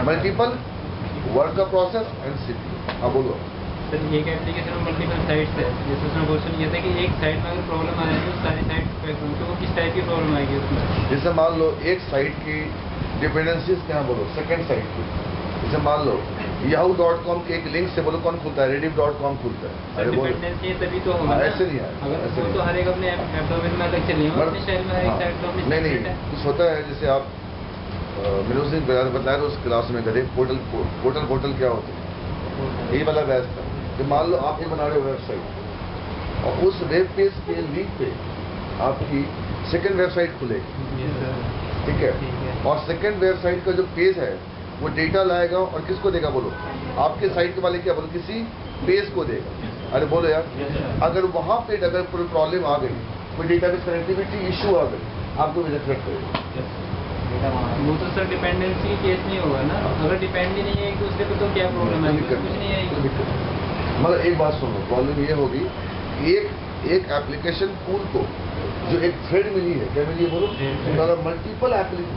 मल्टीपल वर्क का प्रोसेस एंड सीपीयू। हाँ बोलो
सर, एक एप्लीकेशन में मल्टीपल साइट्स है, जैसे उसमें क्वेश्चन ये था कि एक साइट में अगर प्रॉब्लम आ जाए तो सारी साइट पे तो वो किस टाइप की प्रॉब्लम आएगी उसमें?
जैसे मान लो एक साइट की डिपेंडेंसीज क्या बोलो, सेकंड साइट की, जैसे मान लो yahoo.com के एक लिंक से बोलो कौन खुलता है? rediff.com खुलता है। अरे बोलो
डिपेंडेंसी तभी तो होगा ना।
ऐसे नहीं है,
अगर
ऐसे
वो
नहीं।
तो हर एक अपने ऐप डोमेन में अलग चलेंगे, अपने शहर में हर एक साइट तो अपनी
नहीं
separate है।
कुछ होता है, जैसे आप मैंने उस दिन बताया था उस क्लास में गधे, पोर्टल क्या होता है, यही वाला बैच था कि मान लो आप ये बना रहे हो वेबसाइट और उस वेब पेज के लिंक पे आपकी सेकंड वेबसाइट खुलेगी, ठीक है? और सेकंड वेबसाइट का जो पेज है वो डेटा लाएगा और किसको देगा बोलो? आपके साइट के वाले क्या बोलो? किसी पेज को देगा। अरे बोलो यार, अगर वहां पे अगर कोई प्रॉब्लम आ गई, कोई डेटाबेस कनेक्टिविटी इशू आ गई, आपको भी रिफ्लेक्ट करेगा।
वो तो सर डिपेंडेंसी केस नहीं होगा ना, अगर डिपेंड ही नहीं है एक दूसरे पे तो क्या प्रॉब्लम है? कुछ नहीं आएगी।
मतलब एक बात सुनो, प्रॉब्लम ये होगी, एक एप्लीकेशन पूल को जो एक थ्रेड मिली है, क्या मिली है बोलो? तो अगर मल्टीपल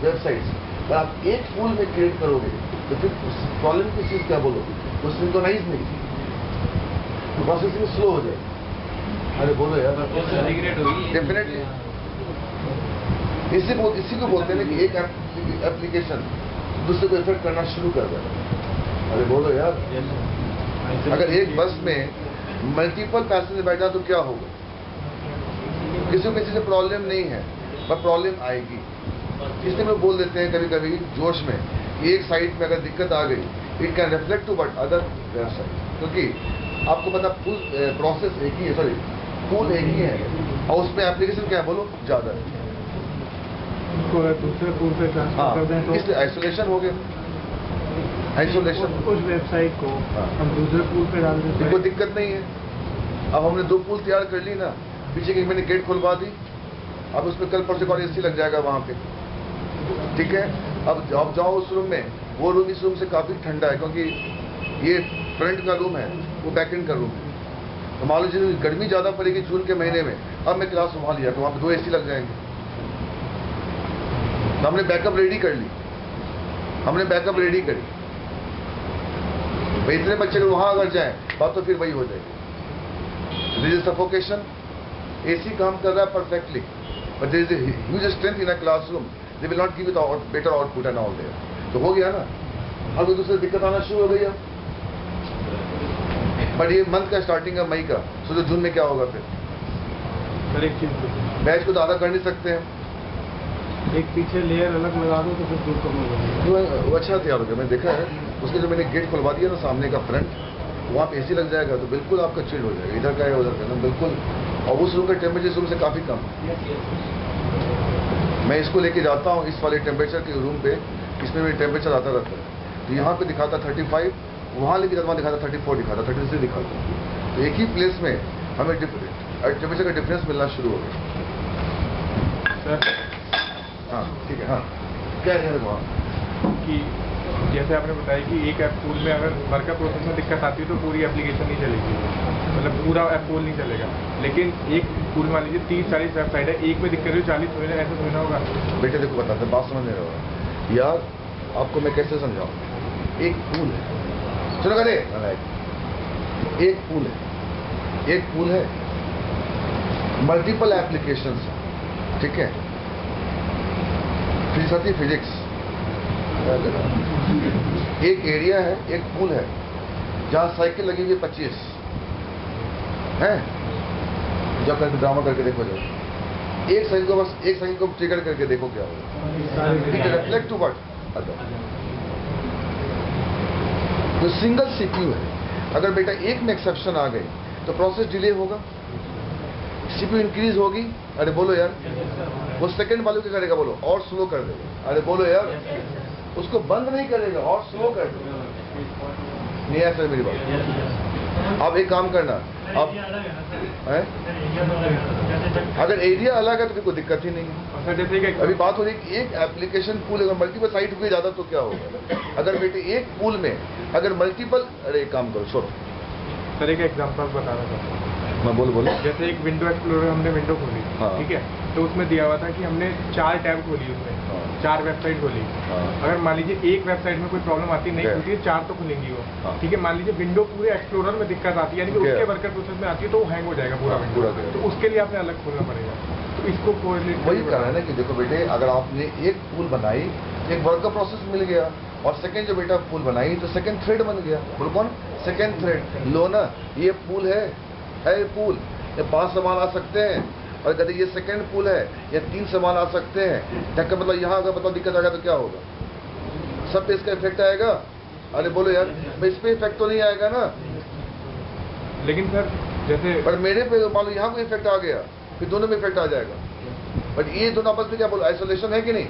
वेबसाइट्स अगर आप एक पूल में क्रिएट करोगे तो फिर प्रॉब्लम की चीज क्या बोलो? वो सिंक्रोनाइज नहीं, प्रोसेसिंग स्लो हो जाएगी। अरे बोलो यार, डेफिनेटली इसी को बोलते हैं ना कि एक एप्लीकेशन दूसरे को इफेक्ट करना शुरू कर देगा। अरे बोलो यार, अगर एक बस में मल्टीपल पैसेंजर बैठा तो क्या होगा? किसी को किसी से प्रॉब्लम नहीं है पर प्रॉब्लम आएगी, इसलिए लोग बोल देते हैं कभी कभी जोश में कि एक साइट में अगर दिक्कत आ गई it can reflect to but other website, क्योंकि आपको पता पूल प्रोसेस एक ही है, सॉरी पूल एक ही है और उसमें एप्लीकेशन क्या है बोलो? ज़्यादा है।
दूसरे पूल पे ट्रांसफर कर दें तो
इसलिए आइसोलेशन हो गया, आइसोलेशन।
उस वेबसाइट को हम दूसरे पूल पे डाल देते हैं,
कोई दिक्कत नहीं है। अब हमने 2 पूल तैयार कर ली ना, पीछे की मैंने गेट खुलवा दी, अब उसमें कल परसों का एसी लग जाएगा वहाँ पे, ठीक है? अब जाओ उस रूम में, वो रूम इस रूम से काफ़ी ठंडा है क्योंकि ये फ्रंट का रूम है, वो बैक एंड का रूम है। तो मान लीजिए गर्मी ज़्यादा पड़ेगी जून के महीने में, अब मैं क्लास वहाँ लिया तो वहाँ पे 2 एसी लग जाएंगे। तो हमने बैकअप रेडी कर ली, भाई इतने बच्चे लोग वहाँ अगर जाएं बात तो फिर वही हो जाएगी, दिस इज सफोकेशन। एसी काम कर रहा है perfectly but there is a huge strength in a classroom, they will not give it better output and all there. तो हो गया ना, अब एक दूसरे दिक्कत आना शुरू हो गई है। बट ये मंथ का स्टार्टिंग है मई का, सोचो जून में क्या होगा फिर।
सर एक चीज
बैच को तो आधा कर नहीं सकते हैं,
एक पीछे लेयर अलग लगा दो तो फिर दूर कम हो जाएगा।
तो वो अच्छा तैयार हो गया, मैंने देखा है उसके जो मैंने गेट खुलवा दिया ना सामने का फ्रंट, वहाँ पे एसी लग जाएगा तो बिल्कुल आपका चिल्ड हो जाएगा, इधर का है उधर का ना बिल्कुल। और उस रूम का टेम्परेचर इस रूम से काफ़ी कम है। मैं इसको लेके जाता हूँ इस वाले टेम्परेचर के रूम पे, इसमें भी टेम्परेचर आता रहता है, तो यहाँ पे दिखाता 35, वहाँ लेके जाता, वहाँ दिखाता 34 दिखाता, 33 दिखाता। तो एक ही प्लेस में हमें टेम्परेचर का डिफरेंस मिलना शुरू हो गया।
सर
हाँ ठीक है, हाँ क्या है वहाँ
कि जैसे आपने बताया कि एक ऐप पूल में अगर वर्कर प्रोसेस में दिक्कत आती है तो पूरी एप्लीकेशन नहीं चलेगी, मतलब पूरा ऐप पूल नहीं चलेगा। लेकिन एक पूल मान लीजिए 30-40 वेबसाइट है, एक में दिक्कत है 40 होने, ऐसा थोड़ी ना होगा।
बेटे देखो बताते बात समझ नहीं रहा यार, आपको मैं कैसे समझाऊँ। एक पूल है, चलो करे एक पूल है, एक पूल है, मल्टीपल एप्लीकेशंस, ठीक है, फिजिक्स आती है फिजिक्स। एक एरिया है, एक पूल है जहाँ साइकिल लगी हुई 25 है, जब करके ड्रामा करके देखो, जब एक साइकिल को बस एक साइकिल को ट्रिगर करके देखो क्या होगा, it reflect to what other. तो सिंगल सीपीयू है, अगर बेटा एक में एक्सेप्शन आ गई तो प्रोसेस डिले होगा, सीपीयू इंक्रीज होगी, अरे बोलो यार, वो सेकंड वाले क्या करेगा बोलो, और स्लो कर देगा, अरे बोलो यार, उसको बंद नहीं करेगा और स्लो कर देगा। नहीं ऐसा मेरी बात। अब एक काम करना, अब अगर एरिया अलग है तो फिर कोई दिक्कत ही नहीं है।
जैसे कि
अभी बात हो रही है कि एक एप्लीकेशन पूल अगर मल्टीपल साइट हुई ज़्यादा तो क्या होगा, अगर बेटे एक पूल में अगर मल्टीपल, अरे एक काम करो छोड़।
सर एक एग्जांपल बता रहा था
मैं बोलो।
जैसे एक विंडो एक्सप्लोरर हमने विंडो खोली,
हाँ।
ठीक है, तो उसमें दिया हुआ था कि हमने 4 टैब खोली, उसमें
हाँ।
4 वेबसाइट खोली।
हाँ।
अगर मान लीजिए एक वेबसाइट में कोई प्रॉब्लम आती नहीं खुलती है, 4 तो खुलेंगी वो,
हाँ।
ठीक है। मान लीजिए विंडो पूरे एक्सप्लोरर में दिक्कत आती है, यानी कि
ठीक है।
उसके वर्कर प्रोसेस में आती है तो वो हैंग हो जाएगा पूरा
हाँ,
विंडो,
पूरा
तो उसके लिए आपने अलग खोलना पड़ेगा। तो इसको
वही कह रहा है ना कि देखो बेटे, अगर आपने एक पूल बनाई, एक वर्कर प्रोसेस मिल गया, और सेकंड जो बेटा पूल बनाई तो सेकंड थ्रेड बन गया। बोलो कौन? Second thread. लो ना, ये पूल है ये पूल, ये 5 सामान आ सकते हैं, और कहते ये सेकंड पूल है, ये 3 सामान आ सकते हैं। टक्कर मतलब यहाँ अगर बताओ दिक्कत आ गया तो क्या होगा, सब पे इसका इफेक्ट आएगा। अरे बोलो यार, इस पे इफेक्ट तो नहीं आएगा ना।
लेकिन सर जैसे
पर मेरे पे मान लो यहाँ कोई इफेक्ट आ गया, फिर दोनों में इफेक्ट आ जाएगा। बट ये दोनों आपस में क्या बोलो, आइसोलेशन है कि नहीं?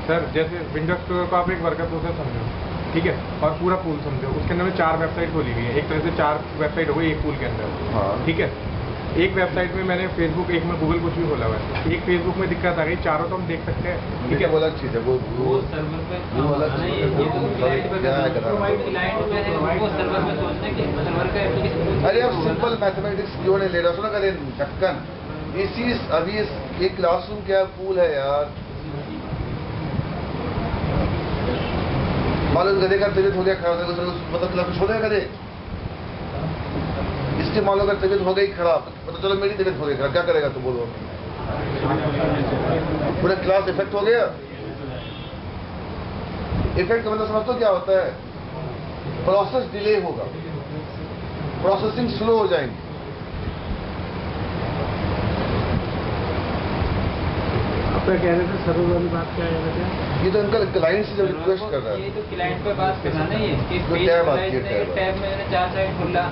सर जैसे विंडो एक्सप्लोरर को आप एक वर्कर प्रोसेस समझो, ठीक है, और पूरा पूल समझो, उसके अंदर में 4 वेबसाइट खोली हुई है, एक तरह से 4 वेबसाइट हो गई एक पूल के अंदर।
हाँ।
ठीक है, एक वेबसाइट में मैंने फेसबुक, एक में गूगल कुछ भी खोला हुआ है, एक फेसबुक में दिक्कत आ गई, चारों तो हम देख सकते हैं, ठीक है।
वो अलग चीज है, वो
सर्वर पे
वो अलग चीज है, क्या है करना।
क्लाइंट में है, वो सर्वर में सोचना है कि सर्वर का एप्लीकेशन।
अरे अब सिंपल मैथमेटिक्स क्यों नहीं ले रहा, सुना करे ढक्कन, इसी अभी ये क्लासरूम क्या पूल है यार। मान लो गधे का तबीयत हो गया खराब, मतलब क्लास छोड़ देगा गधे, इसके मान लो अगर तबीयत हो गई खराब, मतलब चलो मेरी तबीयत हो गई खराब, क्या करेगा तो बोलो, पूरा क्लास इफेक्ट हो गया। इफेक्ट का मतलब समझो क्या होता है, प्रोसेस डिले होगा, प्रोसेसिंग स्लो हो जाएंगी।
आपका कह रहे थे सर्वर वाली बात क्या है?
ये तो इनका क्लाइंट से जब रिक्वेस्ट कर रहा है,
ये तो क्लाइंट पे बात करना नहीं है, कि
तो टैब आती है,
टैब में मैंने 4 साइट खोला,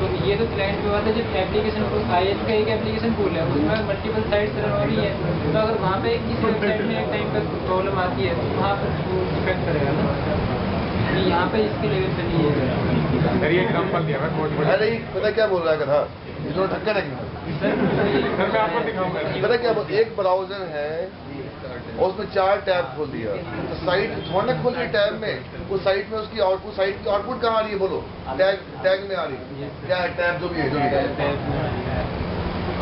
तो ये तो क्लाइंट पे बात है। जब एप्लीकेशन आईएस का एक एप्लीकेशन खोल है, उसमें मल्टीपल साइट्स रन हो रही है, तो अगर वहाँ पे किसी वेबसाइट में एक टाइम पर प्रॉब्लम आती है तो वहाँ पर वो इफेक्ट करेगा ना, यहाँ पे इसके लेवल पे नहीं है।
सर ये एग्जांपल दिया मैं बहुत बड़ा।
अरे पता क्या बोल रहा है गधा, ये दोनों ढक्कन है।
सर मैं आपको दिखाऊंगा।
पता क्या बोल, एक ब्राउजर है और उसमें 4 टैब खोल दिया, तो साइट थोड़ा ना खोल रही टैब में, उस साइट में उसकी आउटपुट, साइट की आउटपुट कहाँ आ रही है बोलो, टैग में आ रही है, क्या है टैब जो भी है, जो भी है।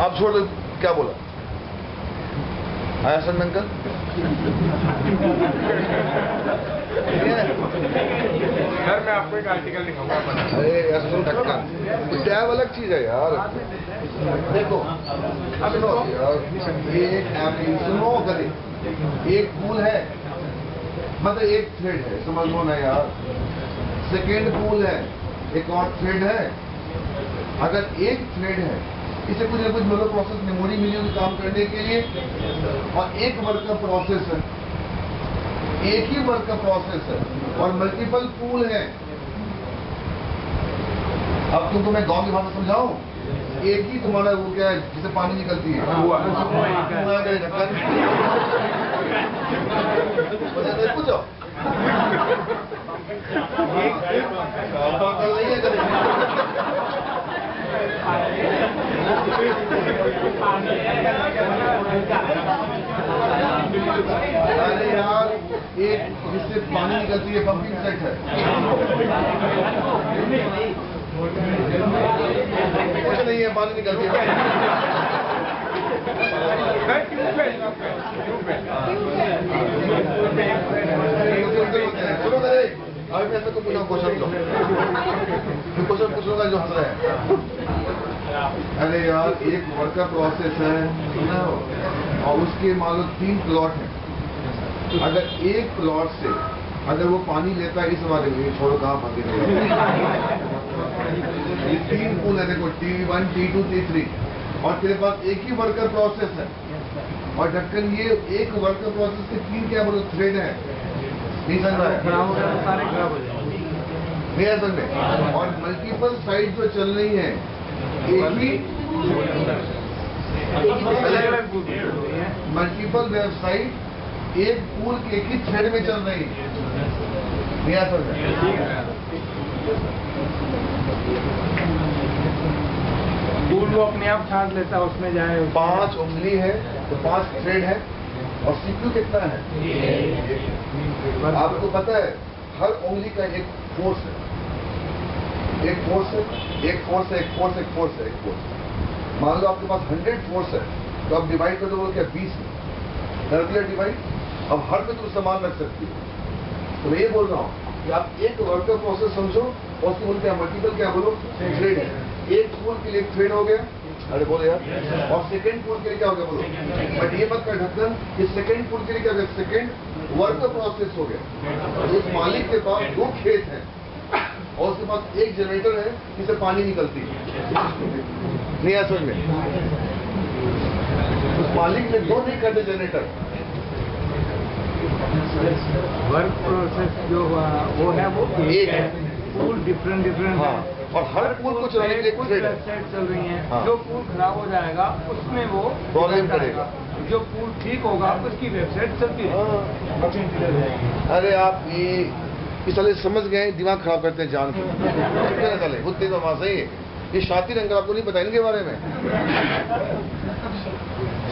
आप छोड़ दो, क्या बोला आया सर अंकल?
सर मैं आपको एक आर्टिकल दिखाऊंगा।
अरे ऐसा ढक्कन, टैब अलग चीज है यार। देखो अब सुनो यार, ये ऐप सुनो कभी, एक पूल है मतलब एक थ्रेड है, समझ लो ना यार, सेकेंड पूल है, एक और थ्रेड है, अगर एक थ्रेड है, इसे कुछ ना कुछ मेमोरी प्रोसेस मेमोरी मिली होगी काम करने के लिए, और एक वर्क का प्रोसेस है, एक ही वर्क का प्रोसेस है और मल्टीपल पूल है। अब तुमको मैं गांव की भाषा समझाऊं, एक ही तुम्हारा वो क्या है जिसे पानी निकलती है, पूछो अरे यार, एक जिससे पानी निकलती है पंपिंग सेट है, कुछ नहीं है, पानी निकलती है। सुनो मेरे, अभी मैं सबको पूछा क्वेश्चन लो, क्वेश्चन पूछूंगा जो हंस रहे हैं। अरे यार, एक वर्क का प्रोसेस है और उसके मान लो 3 प्लॉट हैं। अगर एक प्लॉट से अगर वो पानी लेता है, इस बारे में छोड़ो कहाँ फंसे, ये 3 पूल है, देखो T1 T2 T3, और तेरे पास एक ही वर्कर प्रोसेस है, और ढक्कन ये एक वर्कर प्रोसेस के 3 क्या बोलो थ्रेड है, नहीं समझ रहा है,
सारे खराब हो जाएंगे,
नहीं है समझ में, और मल्टीपल साइड जो चल रही है, एक ही मल्टीपल वेबसाइट एक पूल के एक ही थ्रेड में चल रही है, नहीं आ समझ
पूल वो अपने आप छांट लेता है, उसमें जाए
5 उंगली है तो 5 थ्रेड है, और सीपीयू कितना है? आपको पता है हर उंगली का एक फोर्स है, एक फोर्स है, एक फोर्स है, एक फोर्स, एक फोर्स है, एक फोर्स। मान लो आपके पास 100 फोर्स है, तो आप डिवाइड कर दो क्या 20 में, कर दिया डिवाइड। अब हर पे तुम सामान रख सकती हो। तो मैं ये बोल रहा हूँ कि आप एक वर्कर प्रोसेस समझो, और उसको बोलते हैं मल्टीपल क्या बोलो थ्रेड है। एक पूल के लिए एक थ्रेड हो गया, अरे बोलो यार, और सेकंड पूल के लिए क्या हो गया बोलो, बट ये मत कर ढक्कन, ये सेकंड पूल के लिए क्या हो गया, सेकंड वर्कर प्रोसेस हो गया। उस मालिक के पास 2 खेत हैं और उसके पास एक जनरेटर है जिससे पानी निकलती है, नहीं आ समझ में, उस मालिक ने 2 नहीं करते जनरेटर।
वर्क प्रोसेस जो वो है वो एक है, पूल डिफरेंट
हाँ, और हर पूल को चलाने के लिए
कुछ
थ्रेड है।
वेबसाइट चल रही हैं,
हाँ।
जो पूल खराब हो जाएगा उसमें वो
प्रॉब्लम करेगा,
जो पूल ठीक होगा उसकी वेबसाइट चलती है।
अरे आप ये इस साले समझ गए, दिमाग खराब करते हैं जान के साले, खुद तेज आवाज है ये शातिर अंकल आपको नहीं पता इनके बारे में,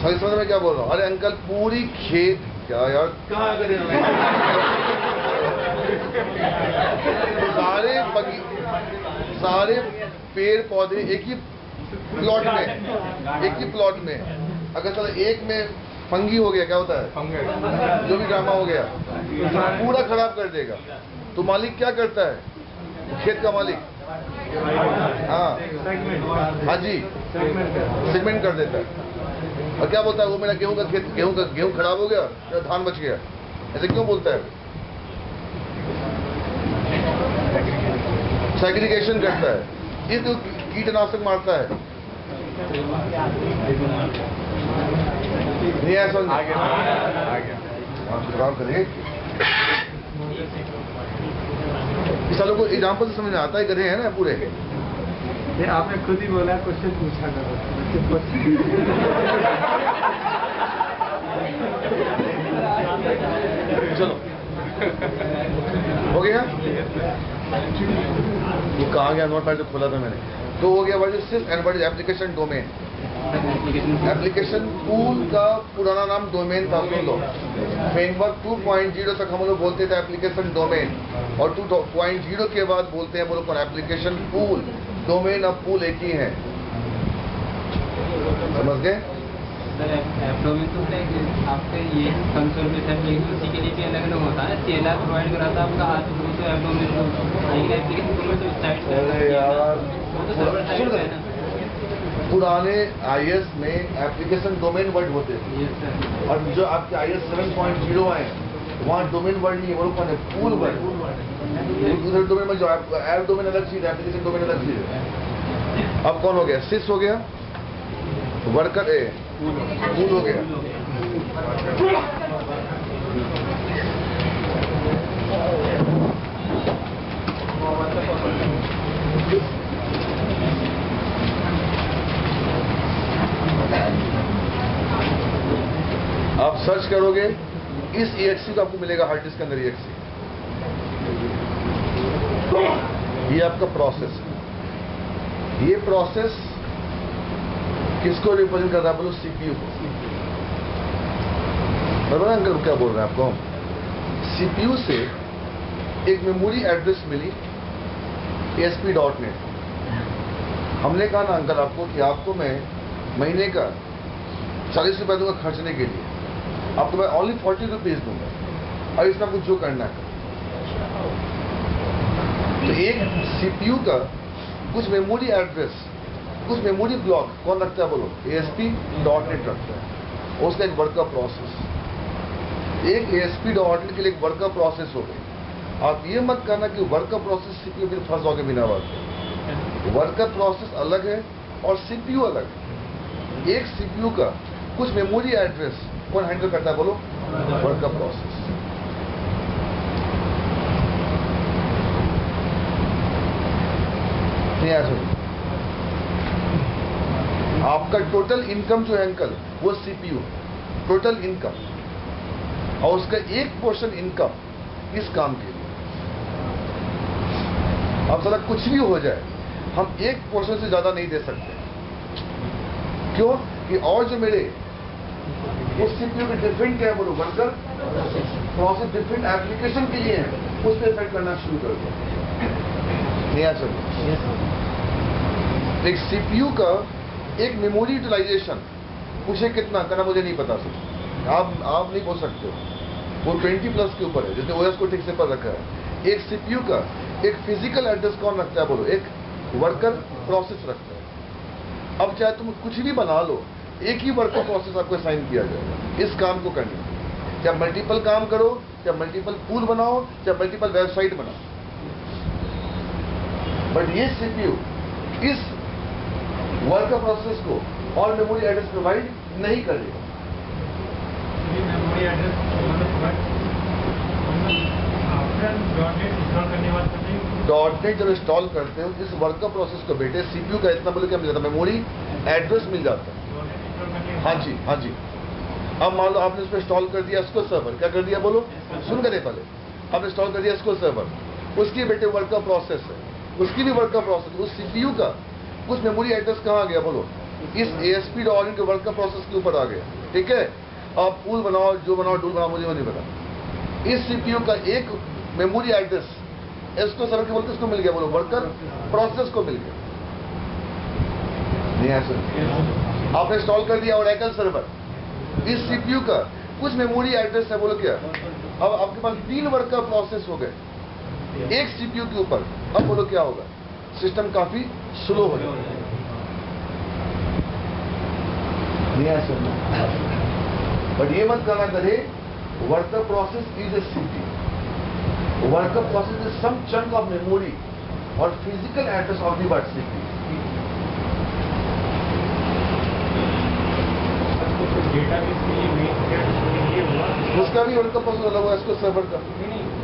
सही समझ में क्या बोल रहा हूँ। अरे अंकल पूरी खेत क्या यार, कहाँ करें सारे पेड़ पौधे एक ही प्लॉट में, अगर चलो एक में फंगी हो गया, क्या होता है, जो भी ड्रामा हो गया पूरा खराब कर देगा। तो मालिक क्या करता है, खेत का मालिक, हाँ जी, सेगमेंट कर देता है, और क्या बोलता है, वो मेरा गेहूं खराब हो गया, मेरा धान बच गया, ऐसे क्यों बोलता है, सेग्रीगेशन करता है, ये तो कीटनाशक मारता है, नहीं ऐसा खराब करेंगे। इस सालों को एग्जाम्पल से समझ में आता है, गधे हैं ना पूरे।
ये आपने खुद ही बोला क्वेश्चन पूछा करो,
चलो हो गया, वो कहा गया नोट पैड जो खोला था मैंने, तो हो गया वर्ड सिर्फ and word application domain. Application pool का पुराना नाम डोमेन था, सुन लो। फ्रेमवर्क 2.0 तक हम लोग बोलते थे एप्लीकेशन डोमेन, और 2.0 के बाद बोलते हैं बोलो एप्लीकेशन पूल। डोमेन और पूल एक ही है, समझ गए?
डोमेन तो आपके ये कंसोल पे सब लेकिन उसी के लिए भी अलग अलग होता है, CLR प्रोवाइड कराता है आपका, आज तो एप्लीकेशन तो साइट
अरे यार,
वो तो सर्वर साइड है ना।
पुराने IS में एप्लीकेशन डोमेन वर्ड होते थे, और जो आपके IS 7.0 आए वहाँ डोमेन वर्ड नहीं है, वो कौन है, पूल वर्ड। दूसरे डोमेन में जो ऐप डोमेन अलग चीज है, एप्लीकेशन डोमेन अलग चीज है। अब कौन हो गया? सिस हो गया, वर्कर ए पूल हो गया। आप सर्च करोगे इस EXE को, आपको मिलेगा हार्ड डिस्क के अंदर EXE। ये आपका प्रोसेस है। ये प्रोसेस किसको रिप्रेजेंट कर रहा है? बोलो CPU को। बराबर अंकल क्या बोल रहे हैं आपको? CPU से एक मेमोरी एड्रेस मिली ASP.NET। हमने कहा ना अंकल आपको कि आपको मैं महीने का 40 रुपए दूंगा खर्चने के लिए, आपको मैं ओनली 40 रुपीज दूंगा और इसमें कुछ जो करना है। तो एक CPU का कुछ मेमोरी एड्रेस, कुछ मेमोरी ब्लॉक कौन रखता है? बोलो ASP.NET रखता है। और उसका एक वर्कर प्रोसेस, एक ASP.NET के लिए एक वर्कर प्रोसेस हो गई। आप ये मत करना कि वर्कर प्रोसेस CPU फिर फंस जाओगे बिना बात के। वर्कर प्रोसेस अलग है और CPU अलग है। एक CPU का कुछ मेमोरी एड्रेस कौन हैंडल करता है? बोलो वर्कर प्रोसेस। आपका टोटल इनकम जो है अंकल वो CPU है, टोटल इनकम, और उसका एक पोर्शन इनकम इस काम के लिए। अब साला कुछ भी हो जाए हम एक पोर्शन से ज्यादा नहीं दे सकते। क्यों? कि और जो मेरे उस CPU के डिफरेंट क्या है? बोलो वर्कर प्रोसेस डिफरेंट एप्लीकेशन के लिए है, उस पर इफेक्ट करना शुरू कर दो। नहीं आ सकते। एक CPU का एक मेमोरी यूटिलाइजेशन पूछे कितना करना मुझे नहीं पता सर, आप नहीं बोल सकते हो। वो 20+ के ऊपर है, जैसे OS को ठीक से पर रखा है। एक CPU का एक फिजिकल एड्रेस कौन रखता है? बोलो एक वर्कर प्रोसेस रखता है। अब चाहे तुम कुछ भी बना लो, एक ही वर्कर प्रोसेस आपको असाइन किया जाएगा इस काम को करने में। चाहे मल्टीपल काम करो, चाहे मल्टीपल पूल बनाओ, चाहे मल्टीपल वेबसाइट बनाओ, बट ये CPU इस वर्कर प्रोसेस को और मेमोरी एड्रेस प्रोवाइड नहीं करेगा।
मेमोरी एड्रेस
.NET जब इंस्टॉल करते हो इस वर्कर प्रोसेस को बेटे CPU का इतना बोले क्या मिल जाता है? मेमोरी एड्रेस मिल जाता है। हाँ जी, हाँ जी। अब मान लो आपने उसको इंस्टॉल कर दिया SQL सर्वर, क्या कर दिया? बोलो सुन करें पहले। आपने इंस्टॉल कर दिया SQL सर्वर, उसकी बेटे वर्कर प्रोसेस है, उसकी भी वर्कर प्रोसेस। उस CPU का कुछ मेमोरी एड्रेस कहाँ आ गया? बोलो इस ASP.NET के वर्कर प्रोसेस के ऊपर आ गया। ठीक है, आप पूल बनाओ, जो बनाओ, डूल बनाओ, मुझे नहीं पता। इस CPU का एक मेमोरी एड्रेस SQL सर्वर के बोलते इसको मिल गया। बोलो वर्कर प्रोसेस को मिल गया। नहीं ऐसा आपने इंस्टॉल कर दिया Oracle सर्वर, इस CPU का कुछ मेमोरी एड्रेस है। बोलो क्या? अब आपके पास 3 वर्कर प्रोसेस हो गए एक CPU के ऊपर। अब बोलो क्या होगा? सिस्टम काफी स्लो हो जाएगा। नहीं ऐसा, बट ये मत करना करे worker process is a CPU। Worker process is some chunk of memory और physical address of the but CPU। उसका भी वर्कर प्रोसेस अलग हुआ SQL सर्वर का।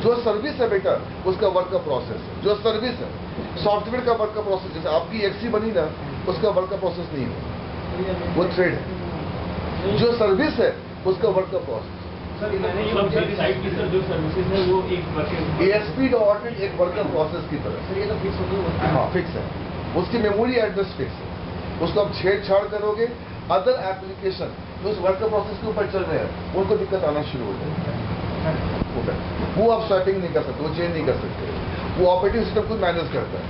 जो सर्विस है बेटा उसका वर्कर प्रोसेस है। जो सर्विस है सॉफ्टवेयर का वर्कर प्रोसेस, जैसे आपकी EXE बनी ना, उसका वर्कर प्रोसेस नहीं है, वो थ्रेड है। जो सर्विस है उसका वर्कर प्रोसेस। ASP.NET एक वर्कर प्रोसेस की तरह। हाँ फिक्स है, उसकी मेमोरी एड्रेस फिक्स है। उसको आप छेड़छाड़ करोगे, अदर एप्लीकेशन जो उस वर्कर प्रोसेस के ऊपर चल रहे हैं उनको दिक्कत आना शुरू हो जाएगी। वो आप स्वैपिंग नहीं कर सकते, वो चेंज नहीं कर सकते। वो ऑपरेटिंग सिस्टम खुद मैनेज करता है,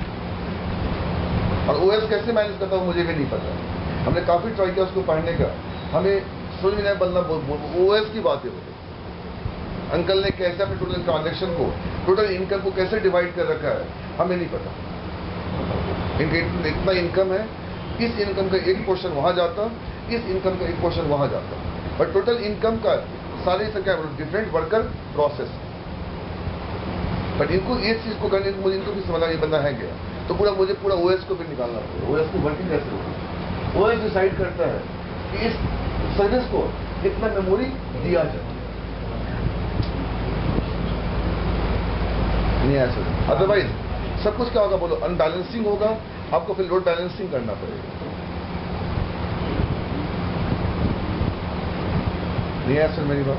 और OS कैसे मैनेज करता है मुझे भी नहीं पता। हमने काफी ट्राई किया उसको पढ़ने का, हमें समझ में नहीं बनना। OS की बातें होती, अंकल ने कैसे अपने टोटल ट्रांजेक्शन को, टोटल इनकम को कैसे डिवाइड कर रखा है हमें नहीं पता। इनके इतना इनकम है, इस इनकम का एक पोर्शन वहां जाता, इस इनकम का एक पोर्शन वहां जाता, बट टोटल इनकम का सारी संख्या डिफरेंट वर्कर प्रोसेस। बट इनको ये चीज को करने को मुझे इनको भी समझा ये बंदा है क्या। तो मुझे पूरा ओएस को भी निकालना पड़ेगा। ओएस की वर्किंग कैसे होगी? ओएस डिसाइड करता है कि इस सर्विस को कितना मेमोरी दिया जाए। नहीं ऐसा, अदरवाइज सब कुछ क्या होगा बोलो, अनबैलेंसिंग होगा, आपको फिर लोड बैलेंसिंग करना पड़ेगा। नहीं है सर मेरी बात?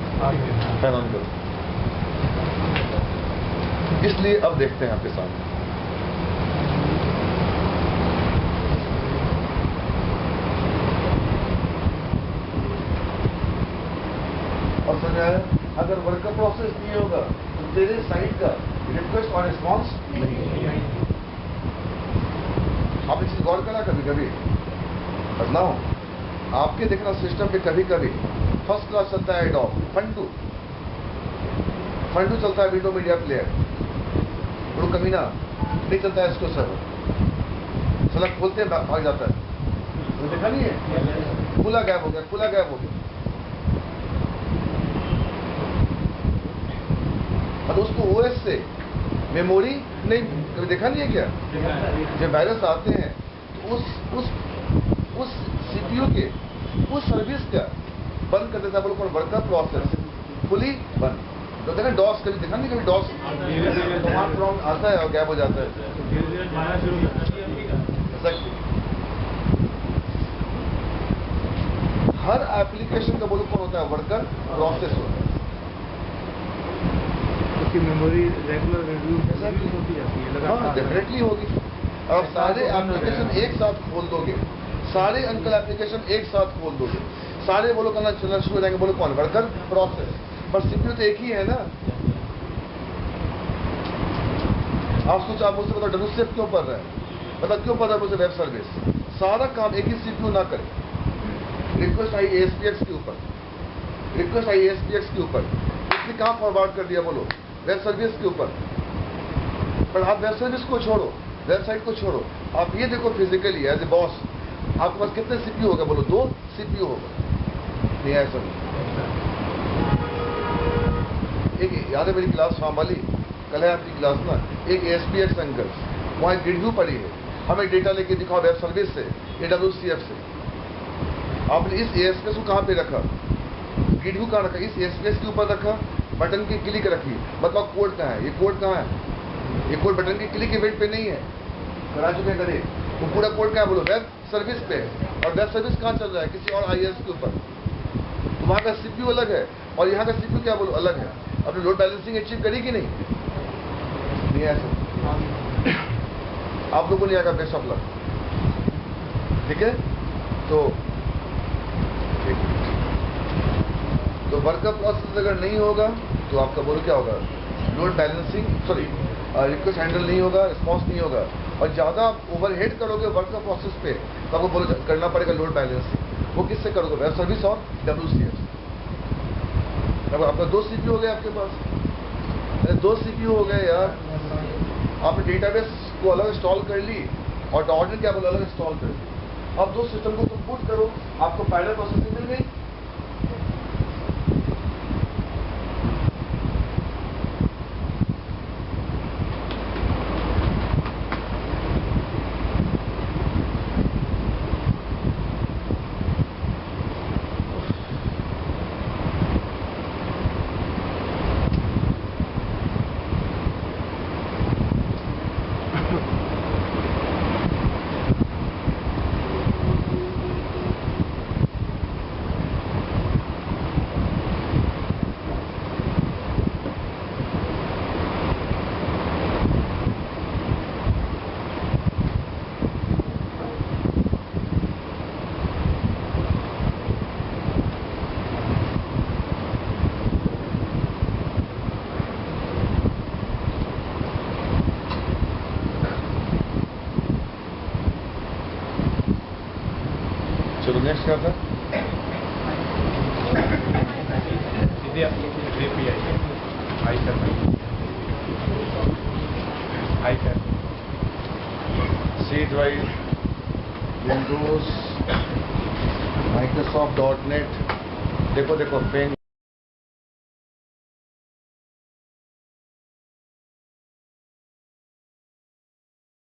फैन ऑन करो। इसलिए अब देखते हैं आपके सामने और समझाया, अगर वर्कर प्रोसेस नहीं होगा तो तेरे साइड का रिक्वेस्ट और रिस्पॉन्स नहीं। आप इस चीज गौर करा कभी कभी बदलाव आपके देखना सिस्टम पे, कभी कभी फर्स्ट क्लास चलता है एडॉब फंडू चलता है, विंडो मीडिया प्लेयर तो कमीना नहीं चलता है, इसको सर्वर सलग खोलते हैं भाग जाता है। तो देखा नहीं है, खुला गैप हो गया, खुला गैप हो गया। और उसको ओएस से मेमोरी नहीं, कभी देखा नहीं है क्या? जब वायरस आते हैं तो उस सीपीयू के उस सर्विस का बंद कर देता है, बोलो कौन? वर्कर प्रोसेस फुली बंद। तो देखा डॉस, कभी देखा नहीं? कभी डॉस कमांड प्रॉम्प्ट आता है और गैप हो जाता है। हर एप्लीकेशन का बोलो कौन होता है? वर्कर प्रोसेस होता है।
उसकी मेमोरी रेगुलर रिव्यू होती जाती है,
हाँ डेफिनेटली होगी। अब सारे एप्लीकेशन एक साथ खोल दोगे, सारे अंकल एप्लीकेशन एक साथ खोल दोगे, सारे बोलो करना चलना शुरू हो जाएंगे, बोलो कौन? Worker process. पर सीपीयू तो एक ही है ना। आप सोचो, आप मुझसे बताओ डब्ल्यूसीएफ क्यों पढ़ रहे हैं? मतलब क्यों पढ़ रहे हैं मुझसे? वेब सर्विस सारा काम एक ही सीपीयू ना करे। रिक्वेस्ट आई एएसपीएक्स के ऊपर, रिक्वेस्ट आई एएसपीएक्स के ऊपर, इसने कहाँ फॉरवर्ड कर दिया बोलो? वेब सर्विस के ऊपर। पर आप वेब सर्विस को छोड़ो, वेबसाइट को छोड़ो, आप ये देखो फिजिकली एज ए बॉस आपके पास कितने सीपीयू होगा? बोलो 2 सीपीयू होगा। नहीं ऐसा नहीं। एक याद है मेरी क्लास शाम वाली, कल है आपकी क्लास ना, एक एएसपीएक्स अंकल वहाँ गिरजू पड़ी है, हमें डेटा लेके दिखाओ वेब सर्विस से, AWCF से। आपने इस एएसपीएस को कहाँ पे रखा? गिरजू कहाँ रखा? इस एएसपीएस के ऊपर रखा, बटन की क्लिक रखी, मतलब कोड कहाँ है? ये कोड कहाँ है? ये कोड बटन की क्लिक इवेंट पे नहीं है, करा चुके करे। वो पूरा कोड क्या बोलो? वेब सर्विस पे। और वेब सर्विस कहाँ चल रहा है? किसी और आईएस के ऊपर। तो वहाँ का सीपीयू अलग है और यहाँ का सीपीयू क्या बोलो? अलग है। अपने लोड बैलेंसिंग अचीव करी कि नहीं? नहीं ऐसा। आप लोगों ने आएगा बेस्ट ऑफ लक, ठीक है? तो वर्कर प्रोसेस अगर नहीं होगा तो आपका बोलो क्या होगा? लोड बैलेंसिंग रिक्वेस्ट हैंडल नहीं होगा, रिस्पॉन्स नहीं होगा। और ज़्यादा आप ओवरहेड करोगे वर्कर प्रोसेस पे तो आपको बोलो करना पड़ेगा लोड बैलेंसिंग। वो किससे करोगे? वेब सर्विस और WCF। अब आपका 2 सीपीयू हो गए आपके पास, 2 सीपीयू हो गए यार। आपने डेटाबेस को अलग इंस्टॉल कर ली और ऑर्डर क्या बोलो अलग इंस्टॉल कर ली। अब 2 सिस्टम को कंप्यूट करो, आपको पैरेलल प्रोसेसिंग मिल गई। चलो नेक्स्ट क्या था? Seat wise Windows Microsoft .NET देखो पेन